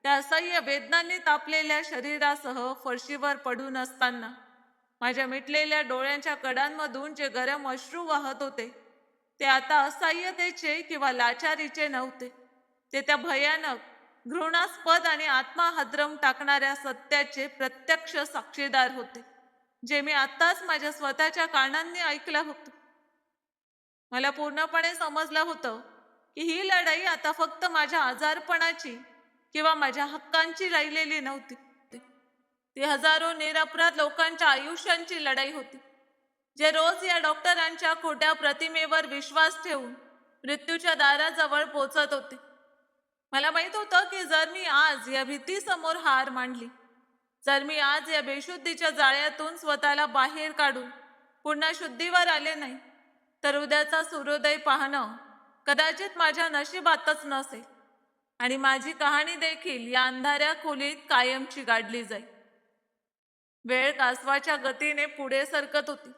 त्या असह्य वेदनांनी तापलेल्या शरीरासह फरशीवर पडून असताना माझ्या मिटलेल्या डोळ्यांच्या कडांमधून जे गरम अश्रू वाहत होते ते आता असह्यतेचे किंवा लाचारीचे नव्हते. ते त्या भयानक, घृणास्पद आणि आत्मा हादरवून टाकणाऱ्या सत्याचे प्रत्यक्ष साक्षीदार होते जे मी आत्ताच माझ्या स्वतःच्या कानांनी ऐकलं होतं. मला पूर्णपणे समजलं होतं की ही लढाई आता फक्त माझ्या आजारपणाची किंवा माझ्या हक्कांची राहिलेली नव्हती. ती हजारो निरपराध लोकांच्या आयुष्यांची लढाई होती जे रोज या डॉक्टरांच्या खोट्या प्रतिमेवर विश्वास ठेवून मृत्यूच्या दाराजवळ पोचत होते. मला माहित होतं की जर मी आज या भीतीसमोर हार मांडली, जर मी आज या बेशुद्धीच्या जाळ्यातून स्वतःला बाहेर काढून पुन्हा शुद्धीवर आले नाही तर उद्याचा सूर्योदय पाहणं कदाचित माझ्या नशिबातच नसेल आणि माझी कहाणी देखील या अंधाऱ्या खोलीत कायमची गाडली जाईल. वेळ कासवाच्या गतीने पुढे सरकत होती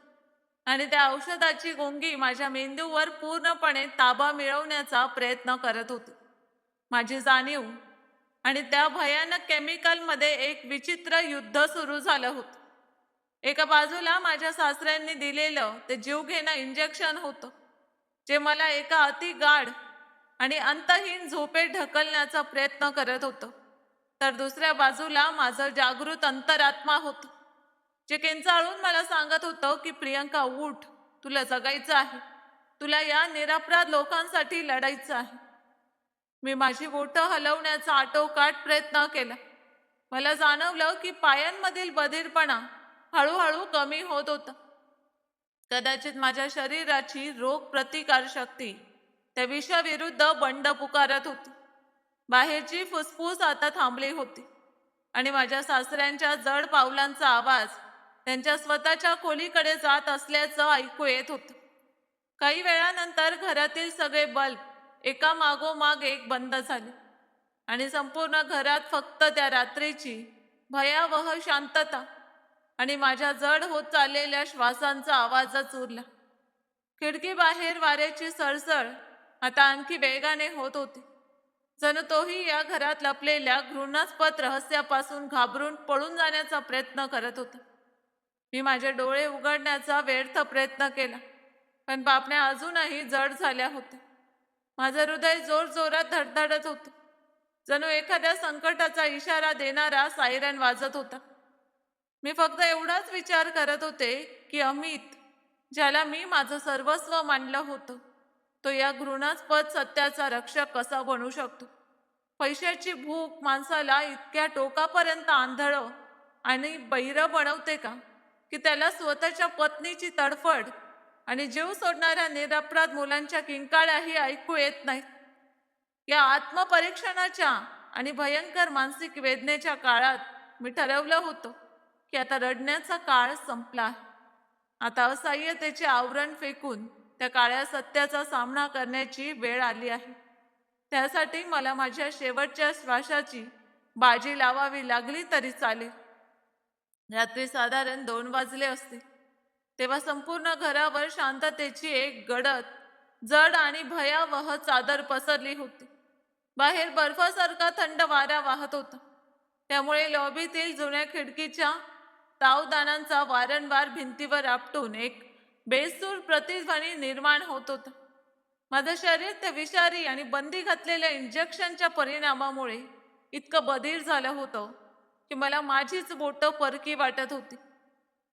आणि त्या औषधाची गोंगी माझ्या मेंदूवर पूर्णपणे ताबा मिळवण्याचा प्रयत्न करत होती. माझी जाणीव आणि त्या भयानक केमिकलमध्ये एक विचित्र युद्ध सुरू झालं होतं. एका बाजूला माझ्या सासऱ्यांनी दिलेलं ते जीवघेणं इंजेक्शन होतं जे मला एका अतिगाढ आणि अंतहीन झोपेत ढकलण्याचा प्रयत्न करत होतं, तर दुसऱ्या बाजूला माझं जागृत अंतरात्मा होतं जे किंचाळून मला सांगत होतं की प्रियंका उठ, तुला जगायचं आहे, तुला या निरपराध लोकांसाठी लढायचं आहे. मी माझी बोटं हलवण्याचा आटोकाट प्रयत्न केला. मला जाणवलं की पायांमधील बधीरपणा हळूहळू कमी होत होता. कदाचित माझ्या शरीराची रोग प्रतिकार शक्ती त्या विषाविरुद्ध बंड पुकारत होती. बाहेरची फुसफुस आता थांबली होती आणि माझ्या सासऱ्यांच्या जड पावलांचा आवाज त्यांच्या स्वतःच्या खोलीकडे जात असल्याचं ऐकू येत होतं. काही वेळानंतर घरातील सगळे बल्ब एका मागोमाग एक बंद झाले आणि संपूर्ण घरात फक्त त्या रात्रीची भयावह शांतता आणि माझ्या जड होत चाललेल्या श्वासांचा आवाजच उरला. खिडकी बाहेर वाऱ्याची सळसळ आता आणखी वेगाने होत होती. जणू तोही या घरात लपलेल्या घृणास्पद रहस्यापासून घाबरून पळून जाण्याचा प्रयत्न करत होता. मी माझे डोळे उघडण्याचा व्यर्थ प्रयत्न केला, पण पापण्या अजूनही जड झाल्या होत्या. माझं हृदय जोरजोरात धडधडत होतं. जणू एखाद्या संकटाचा इशारा देणारा सायरन वाजत होता. मी फक्त एवढाच विचार करत होते की अमित, ज्याला मी माझं सर्वस्व मानलं होतं, तो या घृणास्पद सत्याचा रक्षक कसा बनू शकतो? पैशाची भूक माणसाला इतक्या टोकापर्यंत आंधळं आणि बहिरं बनवते का, की त्याला स्वतःच्या पत्नीची तडफड आणि जीव सोडणाऱ्या निरपराध मुलांच्या किंकाळ्याही ऐकू येत नाहीत? या आत्मपरीक्षणाच्या आणि भयंकर मानसिक वेदनेच्या काळात मी ठरवलं होतं की आता रडण्याचा काळ संपला आहे. आता असह्यतेचे आवरण फेकून त्या काळ्या सत्याचा सामना करण्याची वेळ आली आहे. त्यासाठी मला माझ्या शेवटच्या श्वासाची बाजी लावावी लागली तरी चालेल. रात्री साधारण 2 वाजले असते तेव्हा संपूर्ण घरावर शांततेची एक गडद, जड आणि भयावह चादर पसरली होती. बाहेर बर्फासारखा थंड वारा वाहत होता. त्यामुळे लॉबीतील जुन्या खिडकीच्या तावदानांचा वारंवार भिंतीवर आपटून एक बेसूर प्रतिध्वनी निर्माण होत होता. माझं शरीर त्या विषारी आणि बंदी घातलेल्या इंजेक्शनच्या परिणामामुळे इतकं बधीर झालं होतं की मला माझीच बोटं परकी वाटत होती.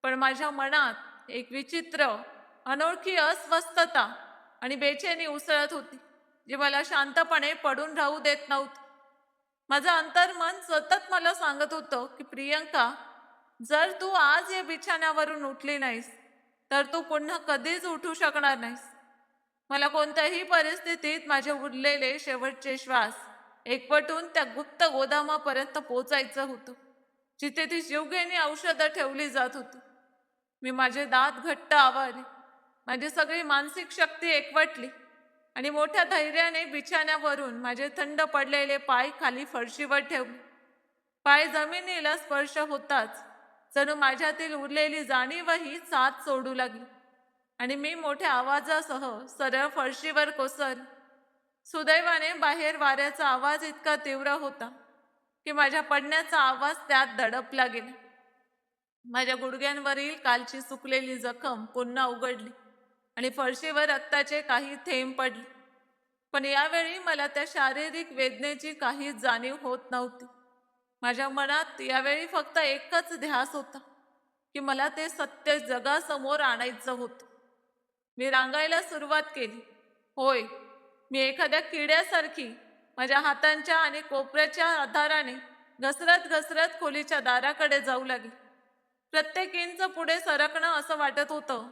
पण माझ्या मनात एक विचित्र, अनोळखी अस्वस्थता आणि बेचैनी उसळत होती, जी मला शांतपणे पडून राहू देत नव्हती. माझं अंतर्मन सतत मला सांगत होतं की प्रियंका, जर तू आज या बिछाण्यावरून उठली नाहीस तर तू पुन्हा कधीच उठू शकणार नाहीस. मला कोणत्याही परिस्थितीत माझे उरलेले शेवटचे श्वास एकवटून त्या गुप्त गोदामापर्यंत पोचायचं होतं, जिथे ती जीवघेणी औषधं ठेवली जात होती. मी माझे दात घट्ट आवरले, माझी सगळी मानसिक शक्ती एकवटली आणि मोठ्या धैर्याने बिछाण्यावरून माझे थंड पडलेले पाय खाली फरशीवर ठेवले. पाय जमिनीला स्पर्श होताच जणू माझ्यातील उरलेली जाणीवही साथ सोडू लागली आणि मी मोठ्या आवाजासह सरळ फरशीवर कोसळले. सुदैवाने बाहेर वाऱ्याचा आवाज इतका तीव्र होता की माझ्या पडण्याचा आवाज त्यात दडपला गेला. माझ्या गुडघ्यांवरील कालची सुकलेली जखम पुन्हा उघडली आणि फरशीवर रक्ताचे काही थेंब पडले. पण यावेळी मला त्या शारीरिक वेदनेची काहीच जाणीव होत नव्हती. माझ्या मनात यावेळी फक्त एकच ध्यास होता की मला ते सत्य जगासमोर आणायचं होतं. मी रांगायला सुरुवात केली. होय, मी एखाद्या किड्यासारखी माझ्या हातांच्या आणि कोपऱ्याच्या आधाराने घसरत घसरत खोलीच्या दाराकडे जाऊ लागली. प्रत्येक इंच पुढे सरकणं असं वाटत होतं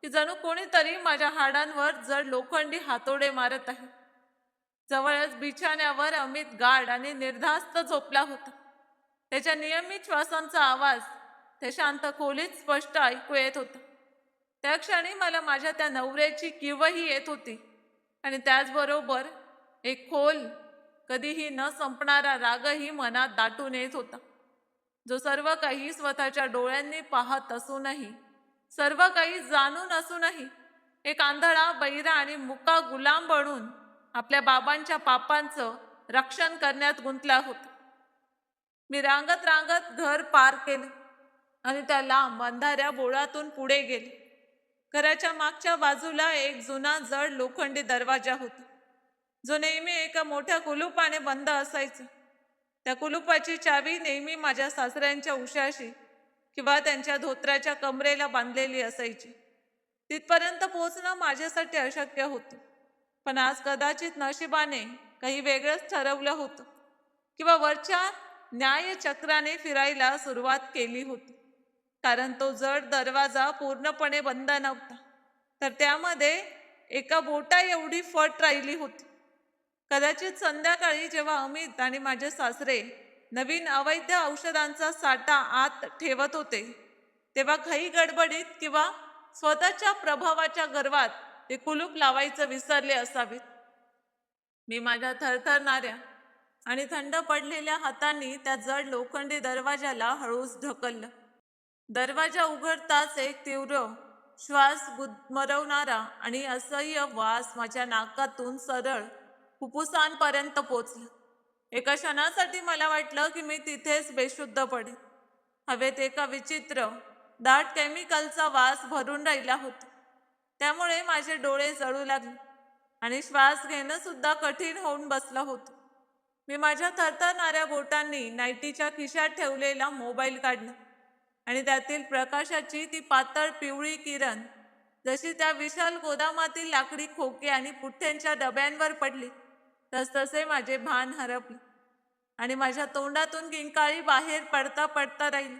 की जणू कोणीतरी माझ्या हाडांवर जड लोखंडी हातोडे मारत आहे. जवळच बिछाण्यावर अमित गाढ आणि निर्धास्त झोपला होता. त्याच्या नियमित श्वासांचा आवाज त्या शांत खोलीत स्पष्ट ऐकू येत होता. त्या क्षणी मला माझ्या त्या नवऱ्याची कीवही येत होती आणि त्याचबरोबर एक खोल, कधीही न संपणारा रागही मनात दाटून येत होता, जो सर्व काही स्वतःच्या डोळ्यांनी पाहत असूनही, सर्व काही जाणून असूनही एक आंधळा, बहिरा आणि मुका गुलाम बनून आपल्या बाबांच्या पापांचं रक्षण करण्यात गुंतला होता. मी रांगत रांगत घर पार केले आणि त्या लांब अंधाऱ्या बोळातून पुढे गेले. घराच्या मागच्या बाजूला एक जुना जड लोखंडी दरवाजा होता, जो नेहमी एका मोठ्या कुलुपाने बंद असायचा. त्या कुलुपाची चावी नेहमी माझ्या सासऱ्यांच्या उशाशी किंवा त्यांच्या धोत्राच्या कमरेला बांधलेली असायची. तिथपर्यंत पोहोचणं माझ्यासाठी अशक्य होतं. पण आज कदाचित नशिबाने काही वेगळंच ठरवलं होतं किंवा वरच्या न्यायचक्राने फिरायला सुरुवात केली होती. कारण तो जड दरवाजा पूर्णपणे बंद नव्हता, तर त्यामध्ये एका बोटा एवढी फट राहिली होती. कदाचित संध्याकाळी जेव्हा अमित आणि माझे सासरे नवीन अवैध औषधांचा साठा आत ठेवत होते, तेव्हा घाई गडबडीत किंवा स्वतःच्या प्रभावाच्या गर्वात ते कुलूप लावायचं विसरले असावेत. मी माझ्या थरथरणाऱ्या, आणि थंड पडलेल्या हातांनी त्या जड लोखंडी दरवाजाला हळूच ढकललं. दरवाजा उघडताच एक तीव्र श्वास गुदमरवणारा आणि असह्य वास माझ्या नाकातून सरळ फुफ्फुसांपर्यंत पोचला. एका क्षणासाठी मला वाटलं की मी तिथेच बेशुद्ध पडेन. हवेत एका विचित्र दाट केमिकलचा वास भरून राहिला होता. त्यामुळे माझे डोळे जळू लागले आणि श्वास घेणं सुद्धा कठीण होऊन बसलं होतं. मी माझ्या थरथरणाऱ्या बोटांनी नाईटीच्या खिशात ठेवलेला मोबाईल काढला आणि त्यातील प्रकाशाची ती पातळ पिवळी किरण जशी त्या विशाल गोदामातील लाकडी खोके आणि पुठ्ठ्यांच्या डब्यांवर पडली तसतसे माझे भान हरपले आणि माझ्या तोंडातून किंकाळी बाहेर पडता पडता राहिली.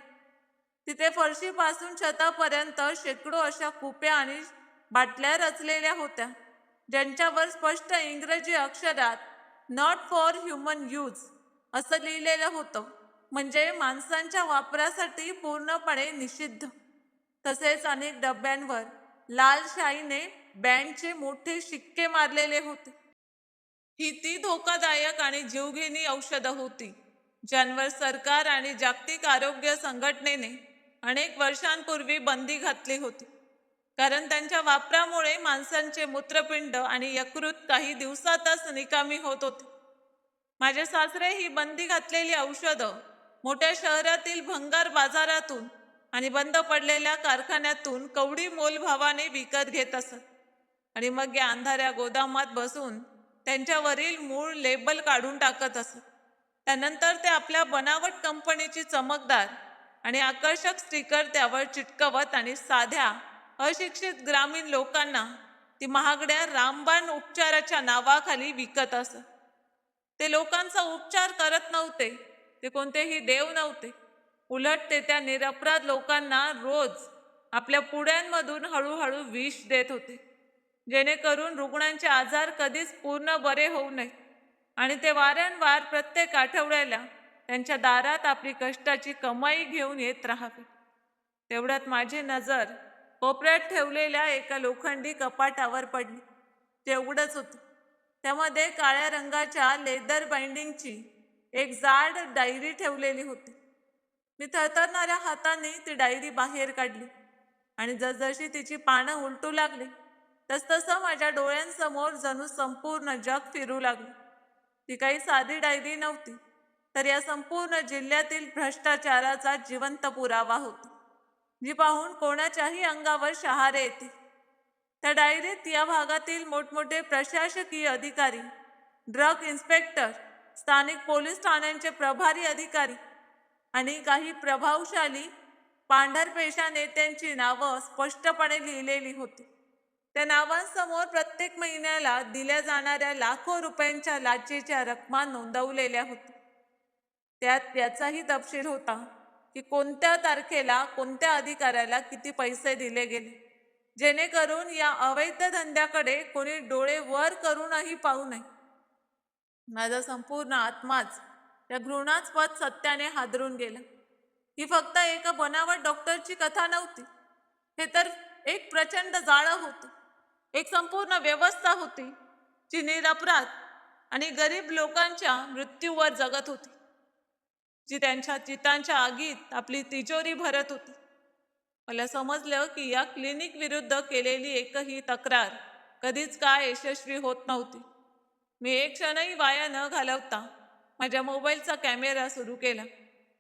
तिथे फरशीपासून छतापर्यंत शेकडो अशा कुप्या आणि बाटल्या रचलेल्या होत्या, ज्यांच्यावर स्पष्ट इंग्रजी अक्षरात नॉट फॉर ह्युमन यूज असं लिहिलेलं होतं, म्हणजे माणसांच्या वापरासाठी पूर्णपणे निषिद्ध. तसेच अनेक डब्यांवर लाल शाईने बँडचे मोठे शिक्के मारलेले होते. ही ती धोकादायक आणि जीवघेणी औषधं होती ज्यांवर सरकार आणि जागतिक आरोग्य संघटनेने अनेक वर्षांपूर्वी बंदी घातली होती, कारण त्यांच्या वापरामुळे माणसांचे मूत्रपिंड आणि यकृत काही दिवसातच निकामी होत होते. माझे सासरे ही बंदी घातलेली औषधं मोठ्या शहरातील भंगार बाजारातून आणि बंद पडलेल्या कारखान्यातून कवडी मोलभावाने विकत घेत असत आणि मग या अंधाऱ्या गोदामात बसून त्यांच्यावरील मूळ लेबल काढून टाकत असत. त्यानंतर ते आपल्या बनावट कंपनीची चमकदार आणि आकर्षक स्टिकर त्यावर चिटकवत आणि साध्या अशिक्षित ग्रामीण लोकांना ती महागड्या रामबाण उपचाराच्या नावाखाली विकत असत. ते लोकांचा उपचार करत नव्हते, ते कोणतेही देव नव्हते. उलट ते त्या निरपराध लोकांना रोज आपल्या पुड्यांमधून हळूहळू विष देत होते, जेणेकरून रुग्णांचे आजार कधीच पूर्ण बरे होऊ नये आणि ते वारंवार प्रत्येक आठवड्याला त्यांच्या दारात आपली कष्टाची कमाई घेऊन येत राहावे. तेवढ्यात माझी नजर कोपऱ्यात ठेवलेल्या एका लोखंडी कपाटावर पडली. ते उघडच होते. त्यामध्ये काळ्या रंगाच्या लेदर बाइंडिंगची एक जाड डायरी ठेवलेली होती. मी थरथरणाऱ्या हाताने ती डायरी बाहेर काढली आणि जसजशी तिची पानं उलटू लागली तसतसं माझ्या डोळ्यांसमोर जणू संपूर्ण जग फिरू लागलं. ती काही साधी डायरी नव्हती, तर या संपूर्ण जिल्ह्यातील भ्रष्टाचाराचा जिवंत पुरावा होता, जी पाहून कोणाच्याही अंगावर शहारे येते. त्या डायरीत या भागातील मोठमोठे प्रशासकीय अधिकारी, ड्रग इन्स्पेक्टर, स्थानिक पोलीस ठाण्यांचे प्रभारी अधिकारी आणि काही प्रभावशाली पांढरपेशा नेत्यांची नावं स्पष्टपणे लिहिलेली होती. त्या नावांसमोर प्रत्येक महिन्याला दिल्या जाणाऱ्या लाखो रुपयांच्या लाचेच्या रकमा नोंदवलेल्या होत्या. त्यात याचाही तपशील होता की कोणत्या तारखेला कोणत्या अधिकाऱ्याला किती पैसे दिले गेले, जेणेकरून या अवैध धंद्याकडे कोणी डोळे वर करूनही पाहू नये. माझा संपूर्ण आत्माच या घृणास्पद सत्याने हादरून गेला. ही फक्त एका बनावट डॉक्टरची कथा नव्हती, हे तर एक प्रचंड जाळं होतं. एक संपूर्ण व्यवस्था होती जी निरपराध आणि गरीब लोकांच्या मृत्यूवर जगत होती, जी त्यांच्या चितांच्या आगीत आपली तिजोरी भरत होती. मला समजलं की या क्लिनिक विरुद्ध केलेली एकही तक्रार कधीच काय यशस्वी होत नव्हती. मी एक क्षणही वाया न घालवता माझ्या मोबाईलचा कॅमेरा सुरू केला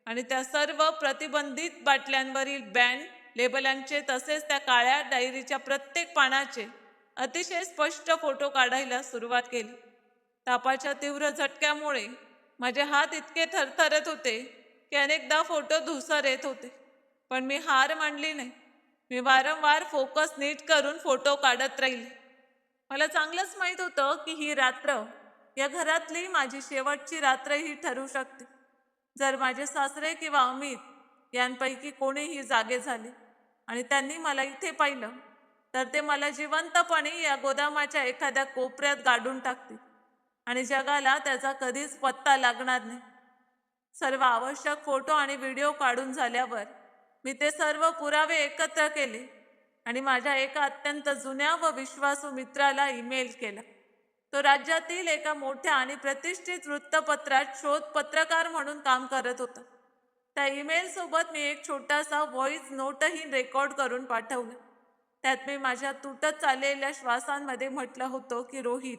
आणि त्या सर्व प्रतिबंधित बाटल्यांवरील बँड लेबलांचे तसेच त्या काळ्या डायरीच्या प्रत्येक पानाचे अतिशय स्पष्ट फोटो काढायला सुरुवात केली. तापाच्या तीव्र झटक्यामुळे माझे हात इतके थरथरत होते की अनेकदा फोटो धुसर येत होते, पण मी हार मानली नाही. मी वारंवार फोकस नीट करून फोटो काढत राहिले. मला चांगलंच माहीत होतं की ही रात्र या घरातली माझी शेवटची रात्रही ठरू शकते. जर माझे सासरे किंवा अमित यांपैकी कोणीही जागे झाले आणि त्यांनी मला इथे पाहिलं, तर ते मला जिवंतपणे या गोदामाच्या एखाद्या कोपऱ्यात गाडून टाकतील आणि जगाला त्याचा कधीच पत्ता लागणार नाही. सर्व आवश्यक फोटो आणि व्हिडिओ काढून झाल्यावर मी ते सर्व पुरावे एकत्र केले आणि माझ्या एका अत्यंत जुन्या व विश्वासू मित्राला ईमेल केला. तो राज्यातील एका मोठ्या आणि प्रतिष्ठित वृत्तपत्रात शोध पत्रकार म्हणून काम करत होता. त्या ईमेल सोबत मी एक छोटासा व्हॉइस नोटही रेकॉर्ड करून पाठवलं. त्यात मी माझ्या तुटत चाललेल्या श्वासांमध्ये म्हटलं होतं की रोहित,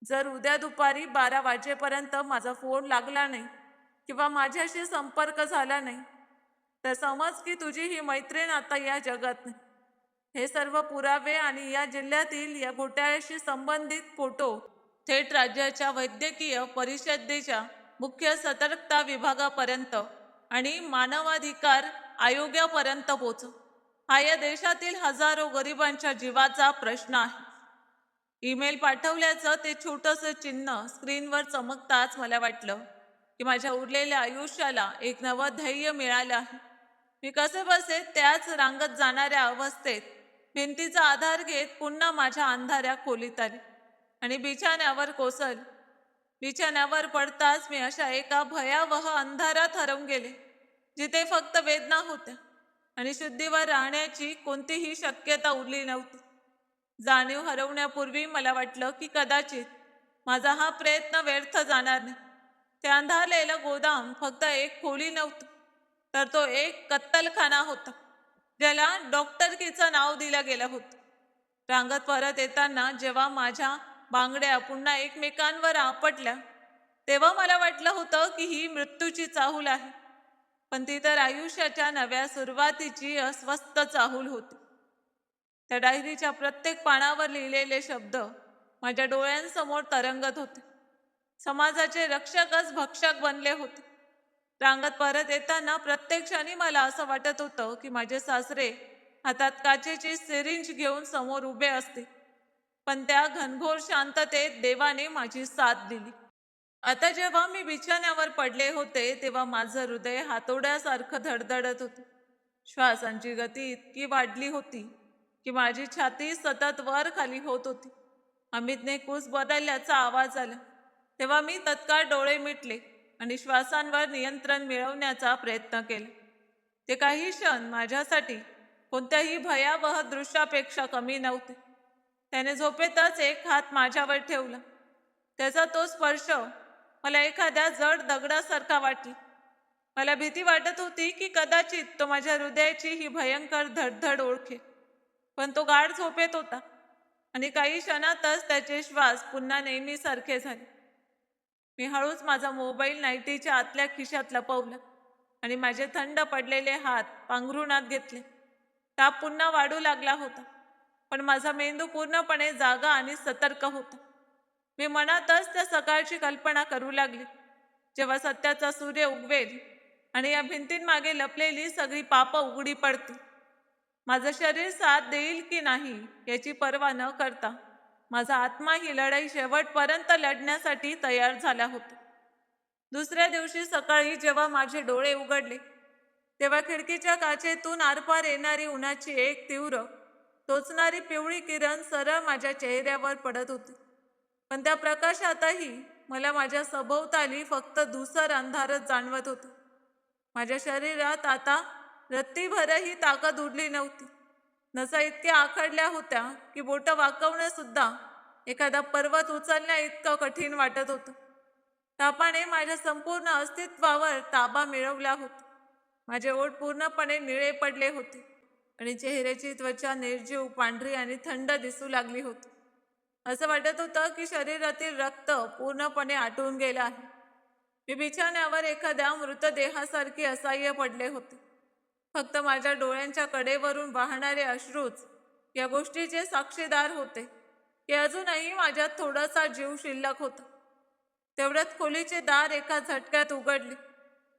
जर उद्या दुपारी 12 वाजेपर्यंत माझा फोन लागला नाही किंवा माझ्याशी संपर्क झाला नाही तर समज की तुझी ही मैत्रीण आता या जगात नाही. हे सर्व पुरावे आणि या जिल्ह्यातील या घोटाळ्याशी संबंधित फोटो थेट राज्याच्या वैद्यकीय परिषदेच्या मुख्य सतर्कता विभागापर्यंत आणि मानवाधिकार आयोगापर्यंत पोहोचव. हा या देशातील हजारो गरिबांच्या जीवाचा प्रश्न आहे. ईमेल पाठवल्याचं ते छोटंसं चिन्ह स्क्रीनवर चमकताच मला वाटलं की माझ्या उरलेल्या आयुष्याला एक नवं ध्येय मिळालं आहे. मी कसे बसे त्याच रांगत जाणाऱ्या अवस्थेत भिंतीचा आधार घेत पुन्हा माझ्या अंधाऱ्या खोलीत आले आणि बिछाण्यावर कोसळले. बिछाण्यावर पडताच मी अशा एका भयावह अंधारात हरवून गेले जिथे फक्त वेदना होत्या आणि शुद्धीवर राहण्याची कोणतीही शक्यता उरली नव्हती. जाणीव हरवण्यापूर्वी मला वाटलं की कदाचित माझा हा प्रयत्न व्यर्थ जाणार नाही. ते अंधारलेलं गोदाम फक्त एक खोली नव्हतं, तर तो एक कत्तलखाना होता ज्याला डॉक्टरकीचं नाव दिलं गेलं होतं. रांगत परत येताना जेव्हा माझ्या बांगड्या पुन्हा एकमेकांवर आपटल्या तेव्हा मला वाटलं होतं की ही मृत्यूची चाहूल आहे, पण ती तर आयुष्याच्या नव्या सुरुवातीची अस्वस्थ चाहूल होती. त्या डायरीच्या प्रत्येक पानावर लिहिलेले शब्द माझ्या डोळ्यांसमोर तरंगत होते. समाजाचे रक्षकच भक्षक बनले होते. रांगत परत येताना प्रत्येक क्षणी मला असं वाटत होतं की माझे सासरे हातात काचेची सिरिंज घेऊन समोर उभे असते, पण त्या घनघोर शांततेत देवाने माझी साथ दिली. आता जेव्हा मी बिछाण्यावर पडले होते तेव्हा माझं हृदय हातोड्यासारखं धडधडत होतं. श्वासांची गती इतकी वाढली होती की माझी छाती सतत वर खाली होत होती. अमितने कूस बदलल्याचा आवाज आला तेव्हा मी तत्काळ डोळे मिटले आणि श्वासांवर नियंत्रण मिळवण्याचा प्रयत्न केला. ते काही क्षण माझ्यासाठी कोणत्याही भयावह दृश्यापेक्षा कमी नव्हते. त्याने झोपेतच एक हात माझ्यावर ठेवला. त्याचा तो स्पर्श मला एखाद्या जड दगडासारखा वाटला. मला भीती वाटत होती की कदाचित तो माझ्या हृदयाची ही भयंकर धडधड ओळखे, पण तो गाढ झोपेत होता आणि काही क्षणातच त्याचे श्वास पुन्हा नेहमीसारखे झाले. मी हळूच माझा मोबाईल नाईटीच्या आतल्या खिशात लपवला आणि माझे थंड पडलेले हात पांघरुणात घेतले. ताप पुन्हा वाढू लागला होता, पण माझा मेंदू पूर्णपणे जागा आणि सतर्क होता. मी मनातच त्या सकाळची कल्पना करू लागली जेव्हा सत्याचा सूर्य उगवेल आणि या भिंतींमागे लपलेली सगळी पापं उघडी पडतील. माझं शरीर साथ देईल की नाही याची पर्वा न करता माझा आत्मा ही लढाई शेवटपर्यंत लढण्यासाठी तयार झाला होता. दुसऱ्या दिवशी सकाळी जेव्हा माझे डोळे उघडले तेव्हा खिडकीच्या काचेतून आरपार येणारी उन्हाची एक तीव्र टोचणारी पिवळी किरण सरळ माझ्या चेहऱ्यावर पडत होती. पण त्या प्रकाशातही मला माझ्या सभोवताली फक्त धुसर अंधारच जाणवत होतं. माझ्या शरीरात आता रत्तीभरही ताकद उरली नव्हती. नसा इतक्या आखडल्या होत्या की बोटं वाकवणं सुद्धा एखादा पर्वत उचलण्या इतकं कठीण वाटत होतं. तापाने माझ्या संपूर्ण अस्तित्वावर ताबा मिळवला होता. माझे ओठ पूर्णपणे निळे पडले होते आणि चेहऱ्याची त्वचा निर्जीव, पांढरी आणि थंड दिसू लागली होती. असं वाटत होतं की शरीरातील रक्त पूर्णपणे आटून गेलं आहे. मी बिछाण्यावर एखाद्या मृतदेहासारखी असहाय्य पडले होते. फक्त माझ्या डोळ्यांच्या कडेवरून वाहणारे अश्रूच या गोष्टीचे साक्षीदार होते की अजूनही माझ्यात थोडासा जीव शिल्लक होता. तेवढ्यात खोलीचे दार एका झटक्यात उघडले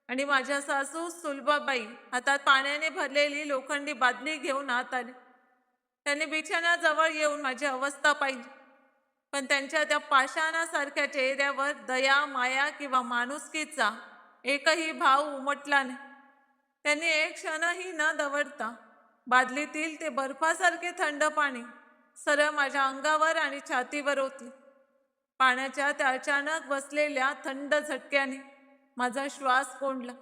आणि माझ्या सासू सुलभाबाई हातात पाण्याने भरलेली लोखंडी बादली घेऊन आत आले. त्यांनी बिछाण्याजवळ येऊन माझी अवस्था पाहिली, पण त्यांच्या त्या पाषाणासारख्या चेहऱ्यावर दया, माया किंवा माणुसकीचा एकही भाव उमटला नाही. त्यांनी एक क्षणही न दवडता बादलीतील ते बर्फासारखे थंड पाणी सरळ माझ्या अंगावर आणि छातीवर ओतले. पाण्याच्या त्या अचानक बसलेल्या थंड झटक्याने माझा श्वास कोंडला.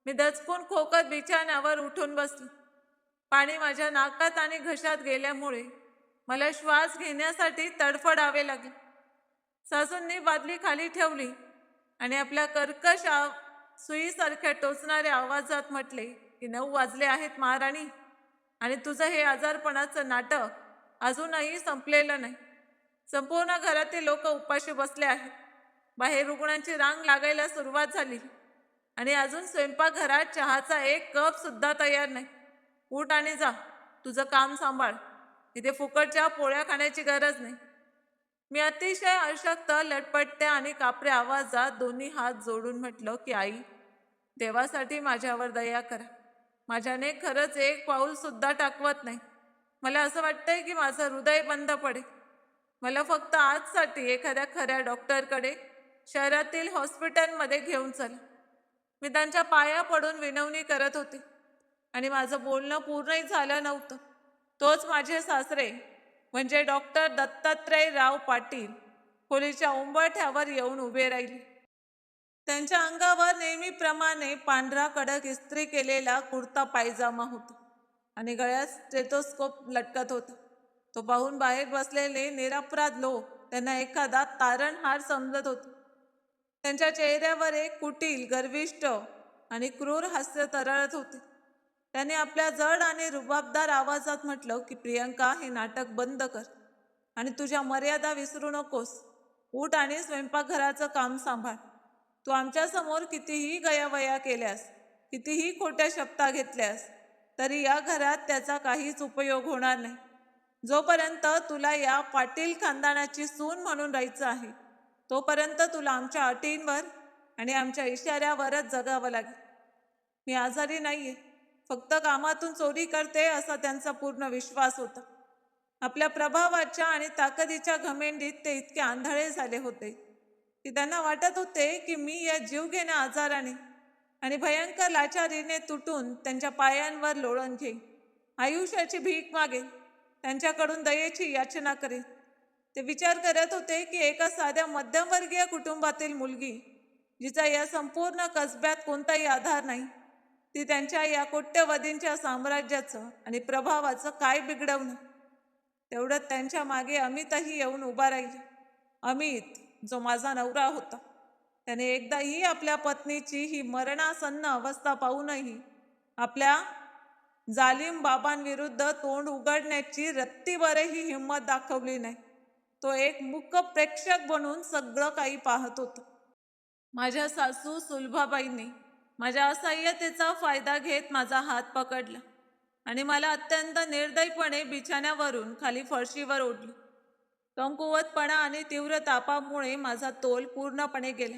मी दचकून खोकत बिछाण्यावर उठून बसले. पाणी माझ्या नाकात आणि घशात गेल्यामुळे मला श्वास घेण्यासाठी तडफडावे लागले. सासूंनी बादली खाली ठेवली आणि आपल्या कर्कश सुईसारख्या टोचणाऱ्या आवाजात म्हटले की 9 वाजले आहेत महाराणी, आणि तुझं हे आजारपणाचं नाटक अजूनही संपलेलं नाही. संपूर्ण घरातील लोक उपाशी बसले आहेत. बाहेर रुग्णांची रांग लागायला सुरुवात झाली आणि अजून स्वयंपाकघरात चहाचा एक कप सुद्धा तयार नाही. उठ आणि जा, तुझं काम सांभाळ. इथे फुकटच्या पोळ्या खाण्याची गरज नाही. मी अतिशय अशक्त, लटपटत्या आणि कापऱ्या आवाजात दोन्ही हात जोडून म्हटलं की आई, देवासाठी माझ्यावर दया करा. माझ्याने खरंच एक पाऊल सुद्धा टाकवत नाही. मला असं वाटतंय की माझं हृदय बंद पडेल. मला फक्त आजसाठी एखाद्या खऱ्या डॉक्टरकडे शहरातील हॉस्पिटलमध्ये घेऊन चला. मी त्यांच्या पाया पडून विनवणी करत होते आणि माझं बोलणं पूर्णही झालं नव्हतं. तोच माझे सासरे म्हणजे डॉक्टर दत्तात्रयराव पाटील खोलीच्या उंबरठ्यावर येऊन उभे राहिले. त्यांच्या अंगावर नेहमीप्रमाणे पांढरा कडक इस्त्री केलेला कुर्ता पायजामा होता आणि गळ्यात स्टेथोस्कोप लटकत होता. तो पाहून बाहेर बसलेले निरपराध लोक त्यांना एखादा तारणहार समजत होते. त्यांच्या चेहऱ्यावर एक कुटील, गर्विष्ठ आणि क्रूर हास्य तरळत होते. त्याने आपल्या जड आणि रुबाबदार आवाजात म्हटलं की प्रियंका, हे नाटक बंद कर आणि तुझ्या मर्यादा विसरू नकोस. उठ आणि स्वयंपाकघराचं काम सांभाळ. तू आमच्यासमोर कितीही गयावया केल्यास, कितीही खोट्या शपथा घेतल्यास तरी या घरात त्याचा काहीच उपयोग होणार नाही. जोपर्यंत तुला या पाटील खानदानाची सून म्हणून राहायचं आहे तोपर्यंत तुला आमच्या अटींवर आणि आमच्या इशाऱ्यावरच जगावं लागेल. मी आजारी नाहीये, फक्त कामातून चोरी करते असा त्यांचा पूर्ण विश्वास होता. आपल्या प्रभावाच्या आणि ताकदीच्या घमेंडीत ते इतके आंधळे झाले होते की त्यांना वाटत होते की मी या जीवघेण्या आजाराने आणि भयंकर लाचारीने तुटून त्यांच्या पायांवर लोळण घेईन, आयुष्याची भीक मागेन, त्यांच्याकडून दयेची याचना करेन. ते विचार करत होते की एका साध्या मध्यमवर्गीय कुटुंबातील मुलगी, जिचा या संपूर्ण कसब्यात कोणताही आधार नाही, ती त्यांच्या या कोट्यवधींच्या साम्राज्याचं आणि प्रभावाचं काय बिघडवणं. तेवढं त्यांच्या मागे अमितही येऊन उभा राहिले. अमित, जो माझा नवरा होता, त्याने एकदाही आपल्या पत्नीची ही मरणासन्न अवस्था पाहूनही आपल्या जालिम बाबांविरुद्ध तोंड उघडण्याची रत्तीभरही हिंमत दाखवली नाही. तो एक मूक प्रेक्षक बनून सगळं काही पाहत होता. माझ्या सासू सुलभाबाईंनी माझ्या असहाय्यतेचा फायदा घेत माझा हात पकडला आणि मला अत्यंत निर्दयीपणे बिछाण्यावरून खाली फरशीवर ओढलं. कमकुवतपणा आणि तीव्र तापामुळे माझा तोल पूर्णपणे गेला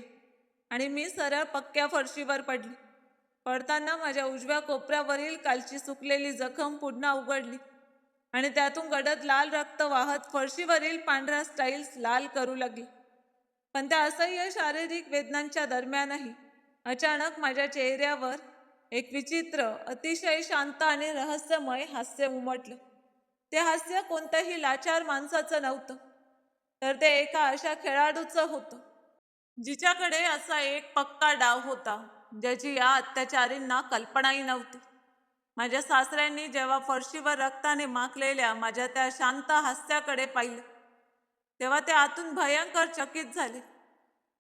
आणि मी सरळ पक्क्या फरशीवर पडले. पडताना माझ्या उजव्या कोपऱ्यावरील कालची सुकलेली जखम पुन्हा उघडली आणि त्यातून गडद लाल रक्त वाहत फरशीवरील पांढऱ्या स्टाईल्स लाल करू लागली. पण त्या असह्य शारीरिक वेदनांच्या दरम्यानही अचानक माझ्या चेहऱ्यावर एक विचित्र, अतिशय शांत आणि रहस्यमय हास्य उमटलं. ते हास्य कोणत्याही लाचार माणसाचं नव्हतं, तर ते एका अशा खेळाडूचं होतं जिच्याकडे असा एक पक्का डाव होता ज्याची या अत्याचारींना कल्पनाही नव्हती. माझ्या सासऱ्यांनी जेव्हा फरशीवर रक्ताने माखलेल्या माझ्या त्या शांत हास्याकडे पाहिलं तेव्हा ते आतून भयंकर चकित झाले.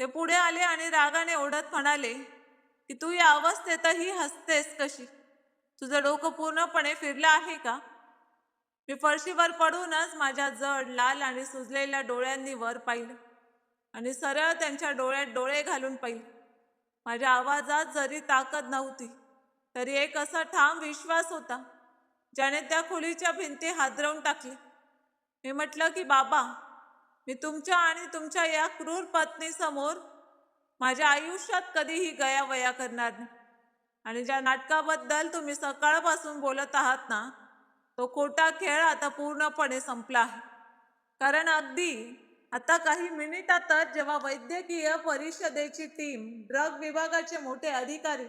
ते पुढे आले आणि रागाने ओढत म्हणाले की तू या अवस्थेतही हसतेस कशी? तुझं डोकं पूर्णपणे फिरलं आहे का? मी फरशीवर पडूनच माझ्या जड, लाल आणि सुजलेल्या डोळ्यांनी वर पाहिलं आणि सरळ त्यांच्या डोळ्यात डोळे घालून पाहिलं. माझ्या आवाजात जरी ताकद नव्हती तरी एक असा ठाम विश्वास होता ज्याने त्या खोलीच्या भिंती हादरवून टाकले. मी म्हटलं की बाबा, मी तुमच्या आणि तुमच्या या क्रूर पत्नीसमोर माझ्या आयुष्यात कधीही गयावया करणार नाही. आणि ज्या नाटकाबद्दल तुम्ही सकाळपासून बोलत आहात ना, तो खोटा खेळ आता पूर्णपणे संपला आहे. कारण अगदी आता काही मिनिटातच जेव्हा वैद्यकीय परिषदेची टीम, ड्रग विभागाचे मोठे अधिकारी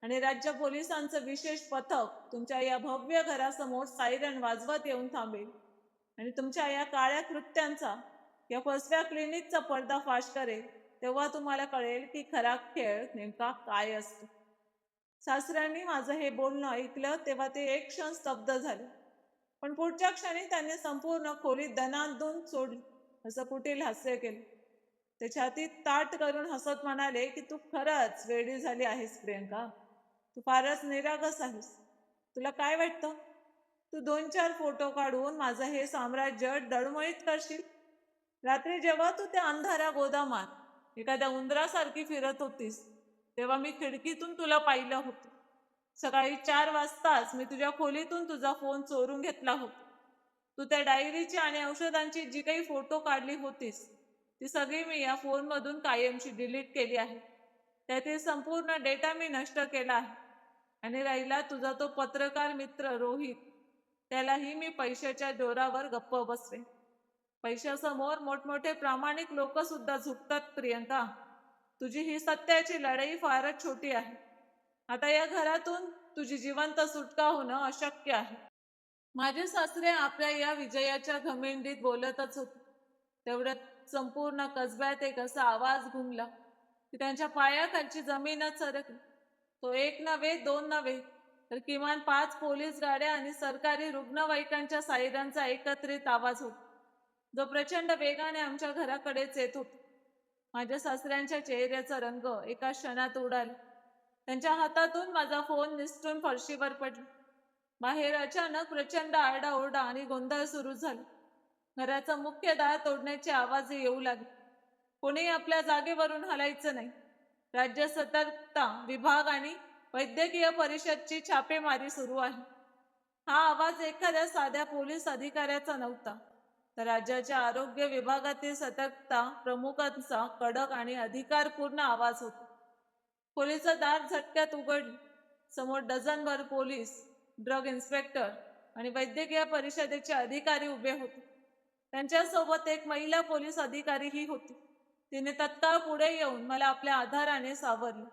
आणि राज्य पोलिसांचं विशेष पथक तुमच्या या भव्य घरासमोर सायरन वाजवत येऊन थांबेल आणि तुमच्या या काळ्या कृत्यांचा, या फसव्या क्लिनिकचा पर्दाफाश करेल, तेव्हा तुम्हाला कळेल की खरा खेळ नेमका काय असतो. सासऱ्यांनी माझं हे बोलणं ऐकलं तेव्हा ते एक क्षण स्तब्ध झाले, पण पुढच्या क्षणी त्यांनी संपूर्ण खोलीत दणाणून सोडली असं कुटील हास्य केलं. ते छातीत ताट करून हसत म्हणाले की तू खरंच वेडी झाली आहेस प्रियंका. तू फारच निरागस आहेस. तुला काय वाटतं, तू 2-4 फोटो काढून माझं हे साम्राज्य डळमळीत करशील? रात्री जेव्हा तू त्या अंधाऱ्या गोदामात एखाद्या उंदरासारखी फिरत होतीस, तेव्हा मी खिडकीतून तुला पाहिलं होतं. सकाळी 4 वाजताच मी तुझ्या खोलीतून तुझा फोन चोरून घेतला होता. तू त्या डायरीची आणि औषधांची जी काही फोटो काढली होतीस, ती सगळी मी या फोनमधून कायमची डिलीट केली आहे. त्यातील संपूर्ण डेटा मी नष्ट केला आहे. आणि राहिला तुझा तो पत्रकार मित्र रोहित, त्यालाही मी पैशाच्या जोरावर गप्प बसवे. पैशासमोर मोठमोठे प्रामाणिक लोक सुद्धा झुकतात प्रियंका. तुझी ही सत्याची लढाई फारच छोटी आहे. आता या घरातून तुझी जिवंत सुटका होणं अशक्य आहे. माझे सासरे आपल्या या विजयाच्या घमेंडीत बोलतच होते. तेवढ्यात संपूर्ण कसब्यात एक असा आवाज घुमला की त्यांच्या पायाखालची जमीनच सरकली. तो एक नव्हे, 2 नव्हे, तर किमान 5 पोलीस गाड्या आणि सरकारी रुग्णवाहिकांच्या सायरनचा एकत्रित आवाज होता, जो प्रचंड वेगाने आमच्या घराकडेच येत होता. माझ्या सासऱ्यांच्या चेहऱ्याचा रंग एका क्षणात उडाला. त्यांच्या हातातून माझा फोन निसटून फरशीवर पडला. बाहेर अचानक प्रचंड आरडाओरडा आणि गोंधळ सुरू झाला. घराचा मुख्य दार तोडण्याचे आवाजही येऊ लागले. कोणी आपल्या जागेवरून हलायचं नाही. राज्य सतर्कता विभाग आणि वैद्यकीय परिषदची छापेमारी सुरू आहे. हा आवाज एखाद्या साध्या पोलीस अधिकाऱ्याचा नव्हता, तर राज्याच्या आरोग्य विभागातील सतर्कता प्रमुखांचा कडक आणि अधिकारपूर्ण आवाज होता. खोलीचं दार झटक्यात उघडलं. समोर डझनभर पोलीस, ड्रग इन्स्पेक्टर आणि वैद्यकीय परिषदेचे अधिकारी उभे होते. त्यांच्यासोबत एक महिला पोलीस अधिकारीही होती. तिने तत्काळ पुढे येऊन मला आपल्या आधाराने सावरलं.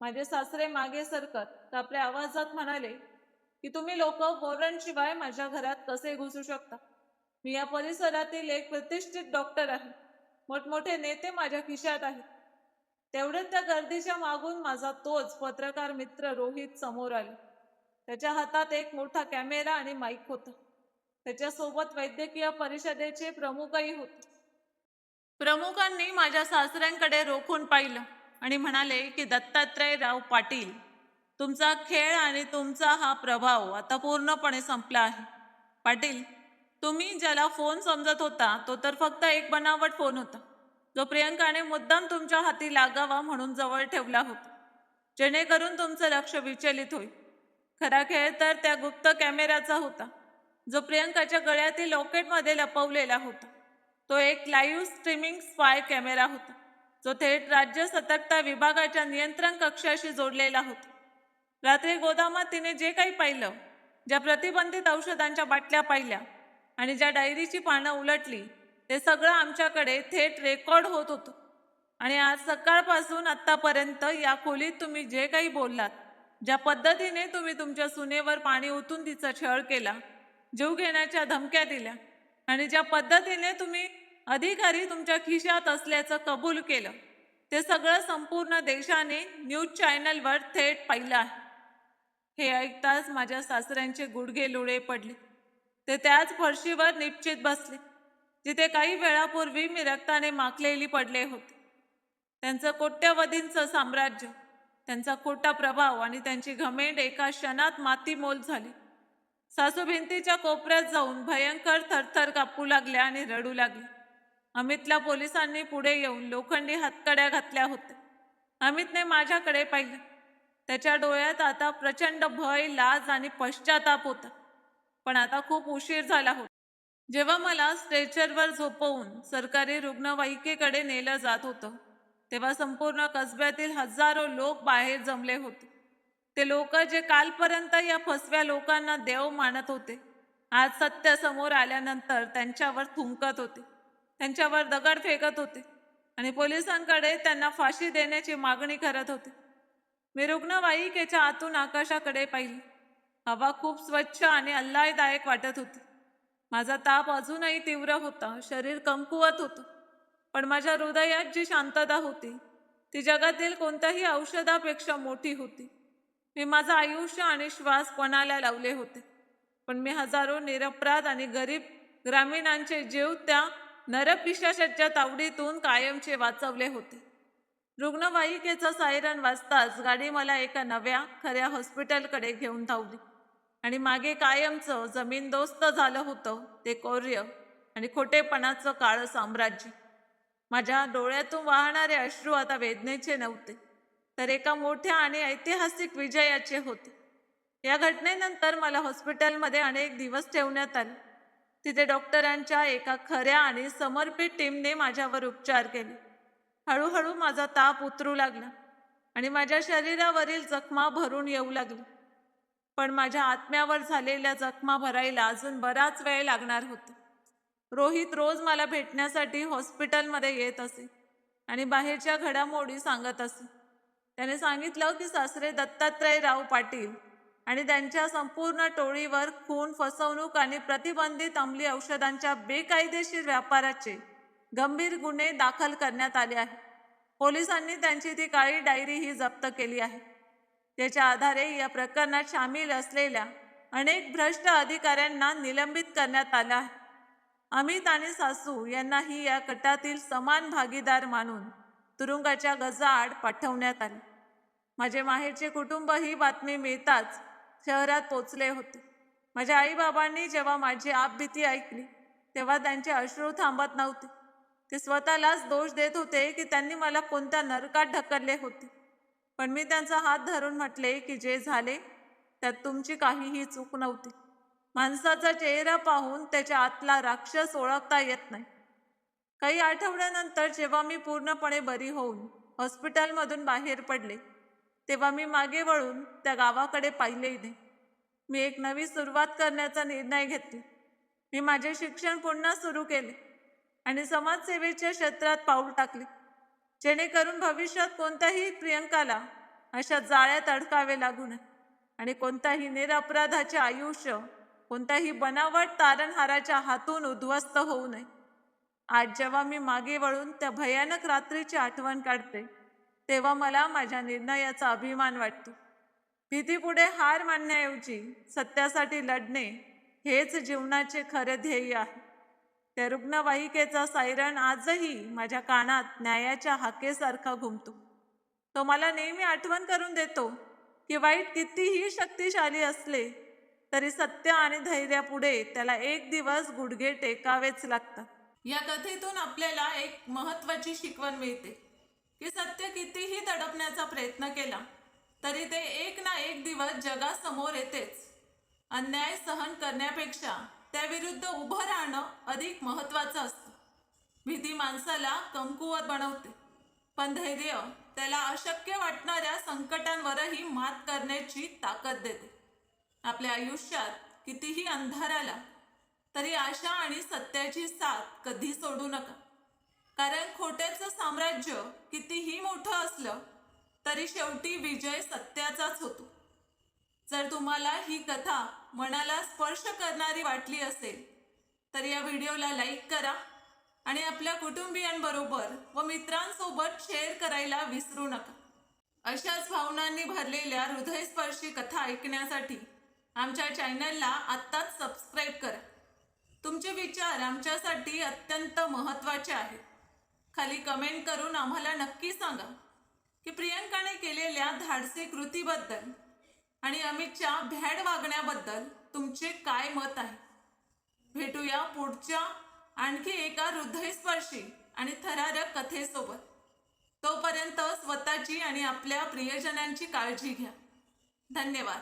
माझे सासरे मागे सरकत आपल्या आवाजात म्हणाले की तुम्ही लोक वॉरंटशिवाय माझ्या घरात कसे घुसू शकता? मी या परिसरातील एक प्रतिष्ठित डॉक्टर आहे. मोठमोठे नेते माझ्या खिशात आहेत. तेवढ्यात त्या गर्दीच्या मागून माझा तोच पत्रकार मित्र रोहित समोर आला. त्याच्या हातात एक मोठा कॅमेरा आणि माईक होता. त्याच्यासोबत वैद्यकीय परिषदेचे प्रमुखही होते. प्रमुखांनी माझ्या सासऱ्यांकडे रोखून पाहिलं आणि म्हणाले की दत्तात्रयराव पाटील, तुमचा खेळ आणि तुमचा हा प्रभाव आता पूर्णपणे संपला आहे. पाटील, तुम्ही ज्याला फोन समजत होता तो तर फक्त एक बनावट फोन होता, जो प्रियंकाने मुद्दाम तुमच्या हाती लागावा म्हणून जवळ ठेवला होता, जेणेकरून तुमचं लक्ष विचलित होईल. खरा खेळ तर त्या गुप्त कॅमेऱ्याचा होता, जो प्रियंकाच्या गळ्यातील लॉकेटमध्ये लपवलेला होता. तो एक लाईव्ह स्ट्रीमिंग स्पाय कॅमेरा होता, जो थेट राज्य सतर्कता विभागाच्या नियंत्रण कक्षाशी जोडलेला होता. रात्री गोदामात तिने जे काही पाहिलं, ज्या प्रतिबंधित औषधांच्या बाटल्या पाहिल्या आणि ज्या डायरीची पानं उलटली, ते सगळं आमच्याकडे थेट रेकॉर्ड होत होतं. आणि आज सकाळपासून आत्तापर्यंत या खोलीत तुम्ही जे काही बोललात, ज्या पद्धतीने तुम्ही तुमच्या सुनेवर पाणी ओतून तिचा छळ केला, जीव घेण्याच्या धमक्या दिल्या आणि ज्या पद्धतीने तुम्ही अधिकारी तुमच्या खिशात असल्याचं कबूल केलं, ते सगळं संपूर्ण देशाने न्यूज चॅनलवर थेट पाहिलं आहे. हे ऐकताच माझ्या सासऱ्यांचे गुडघे लुळे पडले. ते त्याच फरशीवर निश्चित बसले, जिथे काही वेळापूर्वी मी रक्ताने माखलेली पडले होते. त्यांचं कोट्यवधींचं साम्राज्य, त्यांचा खोटा प्रभाव आणि त्यांची घमेंड एका क्षणात मातीमोल झाली. सासू भिंतीच्या कोपऱ्यात जाऊन भयंकर थरथर कापू लागल्या आणि रडू लागल्या. अमितला पोलिसांनी पुढे येऊन लोखंडी हातकड्या घातल्या होत्या. अमितने माझ्याकडे पाहिलं. त्याच्या डोळ्यात आता प्रचंड भय, लाज आणि पश्चाताप होता. पण आता खूप उशीर झाला होता. जेव्हा मला स्ट्रेचरवर झोपवून सरकारी रुग्णवाहिकेकडे नेलं जात होतं, तेव्हा संपूर्ण कसब्यातील हजारो लोक बाहेर जमले होते. ते लोक जे कालपर्यंत या फसव्या लोकांना देव मानत होते, आज सत्य समोर आल्यानंतर त्यांच्यावर थुंकत होते, त्यांच्यावर दगड फेकत होते आणि पोलिसांकडे त्यांना फाशी देण्याची मागणी करत होते. मी रुग्णवाहिकेच्या आतून आकाशाकडे पाहिले. हवा खूप स्वच्छ आणि आल्हाददायक वाटत होती. माझा ताप अजूनही तीव्र होता, शरीर कमकुवत होतं, पण माझ्या हृदयात जी शांतता होती, ती जगातील कोणत्याही औषधापेक्षा मोठी होती. मी माझं आयुष्य आणि श्वास पणाला लावले होते, पण मी हजारो निरपराध आणि गरीब ग्रामीणांचे जीव त्या नरपिशाचाच्या तावडीतून कायमचे वाचवले होते. रुग्णवाहिकेचा सायरन वाजताच गाडी मला एका नव्या खऱ्या हॉस्पिटलकडे घेऊन धावली आणि मागे कायमचं जमीनदोस्त झालं होतं ते कौर्य आणि खोटेपणाचं काळं साम्राज्य. माझ्या डोळ्यातून वाहणारे अश्रू आता वेदनेचे नव्हते, तर एका मोठ्या आणि ऐतिहासिक विजयाचे होते. या घटनेनंतर मला हॉस्पिटलमध्ये अनेक दिवस ठेवण्यात आले. तिथे डॉक्टरांच्या एका खऱ्या आणि समर्पित टीमने माझ्यावर उपचार केले. हळूहळू माझा ताप उतरू लागला आणि माझ्या शरीरावरील जखमा भरून येऊ लागल्या. पण माझ्या आत्म्यावर झालेल्या जखमा भरायला अजून बराच वेळ लागणार होता. रोहित रोज मला भेटण्यासाठी हॉस्पिटलमध्ये येत असे आणि बाहेरच्या घडामोडी सांगत असे. त्याने सांगितलं की सासरे दत्तात्रयराव पाटील आणि त्यांच्या संपूर्ण टोळीवर खून, फसवणूक आणि प्रतिबंधित अंमली औषधांच्या बेकायदेशीर व्यापाराचे गंभीर गुन्हे दाखल करण्यात आले आहेत. पोलिसांनी त्यांची ती काळी डायरीही जप्त केली आहे. त्याच्या आधारे या प्रकरणात सामील असलेल्या अनेक भ्रष्ट अधिकाऱ्यांना निलंबित करण्यात आलं आहे. अमित आणि सासू यांनाही या कटातील समान भागीदार मानून तुरुंगाच्या गजाआड पाठवण्यात आले. माझे माहेरचे कुटुंब ही बातमी मिळताच शहरात पोचले होते. माझ्या आईबाबांनी जेव्हा माझी आपबीती ऐकली तेव्हा त्यांचे अश्रू थांबत नव्हते. ते स्वतःलाच दोष देत होते की त्यांनी मला कोणत्या नरकात ढकलले होते. पण मी त्यांचा हात धरून म्हटले की जे झाले त्यात तुमची काहीही चूक नव्हती. माणसाचा चेहरा पाहून त्याच्या आतला राक्षस ओळखता येत नाही. काही आठवड्यानंतर जेव्हा मी पूर्णपणे बरी होऊन हॉस्पिटलमधून बाहेर पडले तेव्हा मी मागे वळून त्या गावाकडे पाहिलेही नाही. मी एक नवी सुरुवात करण्याचा निर्णय घेतला. मी माझे शिक्षण पुन्हा सुरू केले आणि समाजसेवेच्या क्षेत्रात पाऊल टाकले, जेणेकरून भविष्यात कोणत्याही प्रियंकाला अशा जाळ्यात अडकावे लागू नये आणि कोणत्याही निरपराधाचे आयुष्य कोणत्याही बनावट तारणहाराच्या हातून उद्ध्वस्त होऊ नये. आज जेव्हा मी मागे वळून त्या भयानक रात्रीची आठवण काढते तेव्हा मला माझ्या निर्णयाचा अभिमान वाटतो. भीतीपुढे हार मानण्याऐवजी सत्यासाठी लढणे हेच जीवनाचे खरे ध्येय आहे. त्या रुग्णवाहिकेचा सायरन आजही माझ्या कानात न्यायाच्या हाकेसारखा घुमतो. तो मला नेहमी आठवण करून देतो की वाईट कितीही शक्तिशाली असले तरी सत्य आणि धैर्यापुढे त्याला एक दिवस गुडघे टेकावेच लागतात. या कथेतून आपल्याला एक महत्त्वाची शिकवण मिळते की सत्य कितीही दडपण्याचा प्रयत्न केला तरी ते एक ना एक दिवस जगासमोर येतेच. अन्याय सहन करण्यापेक्षा त्याविरुद्ध उभं राहणं अधिक महत्त्वाचं असतं. भीती माणसाला कमकुवत बनवते, पण धैर्य त्याला अशक्य वाटणाऱ्या संकटांवरही मात करण्याची ताकद देते. आपल्या आयुष्यात कितीही अंधार आला तरी आशा आणि सत्याची साथ कधी सोडू नका, कारण खोट्याचं साम्राज्य कितीही मोठं असलं तरी शेवटी विजय सत्याचाच होतो. जर तुम्हाला ही कथा मनाला स्पर्श करणारी वाटली असेल तर या व्हिडिओला लाईक करा आणि आपल्या कुटुंबियांबरोबर व मित्रांसोबत शेअर करायला विसरू नका. अशाच भावनांनी भरलेल्या हृदयस्पर्शी कथा ऐकण्यासाठी आमच्या चॅनलला आत्ताच सबस्क्राईब करा. तुमचे विचार आमच्यासाठी अत्यंत महत्त्वाचे आहेत. खाली कमेंट करून आम्हाला नक्की सांगा की प्रियंकाने केलेल्या धाडसी कृतीबद्दल आणि अमितच्या भ्याड वागण्याबद्दल तुमचे काय मत आहे. भेटूया पुढच्या आणखी एका हृदयस्पर्शी आणि थरारक कथेसोबत. तोपर्यंत स्वतःची आणि आपल्या प्रियजनांची काळजी घ्या. धन्यवाद.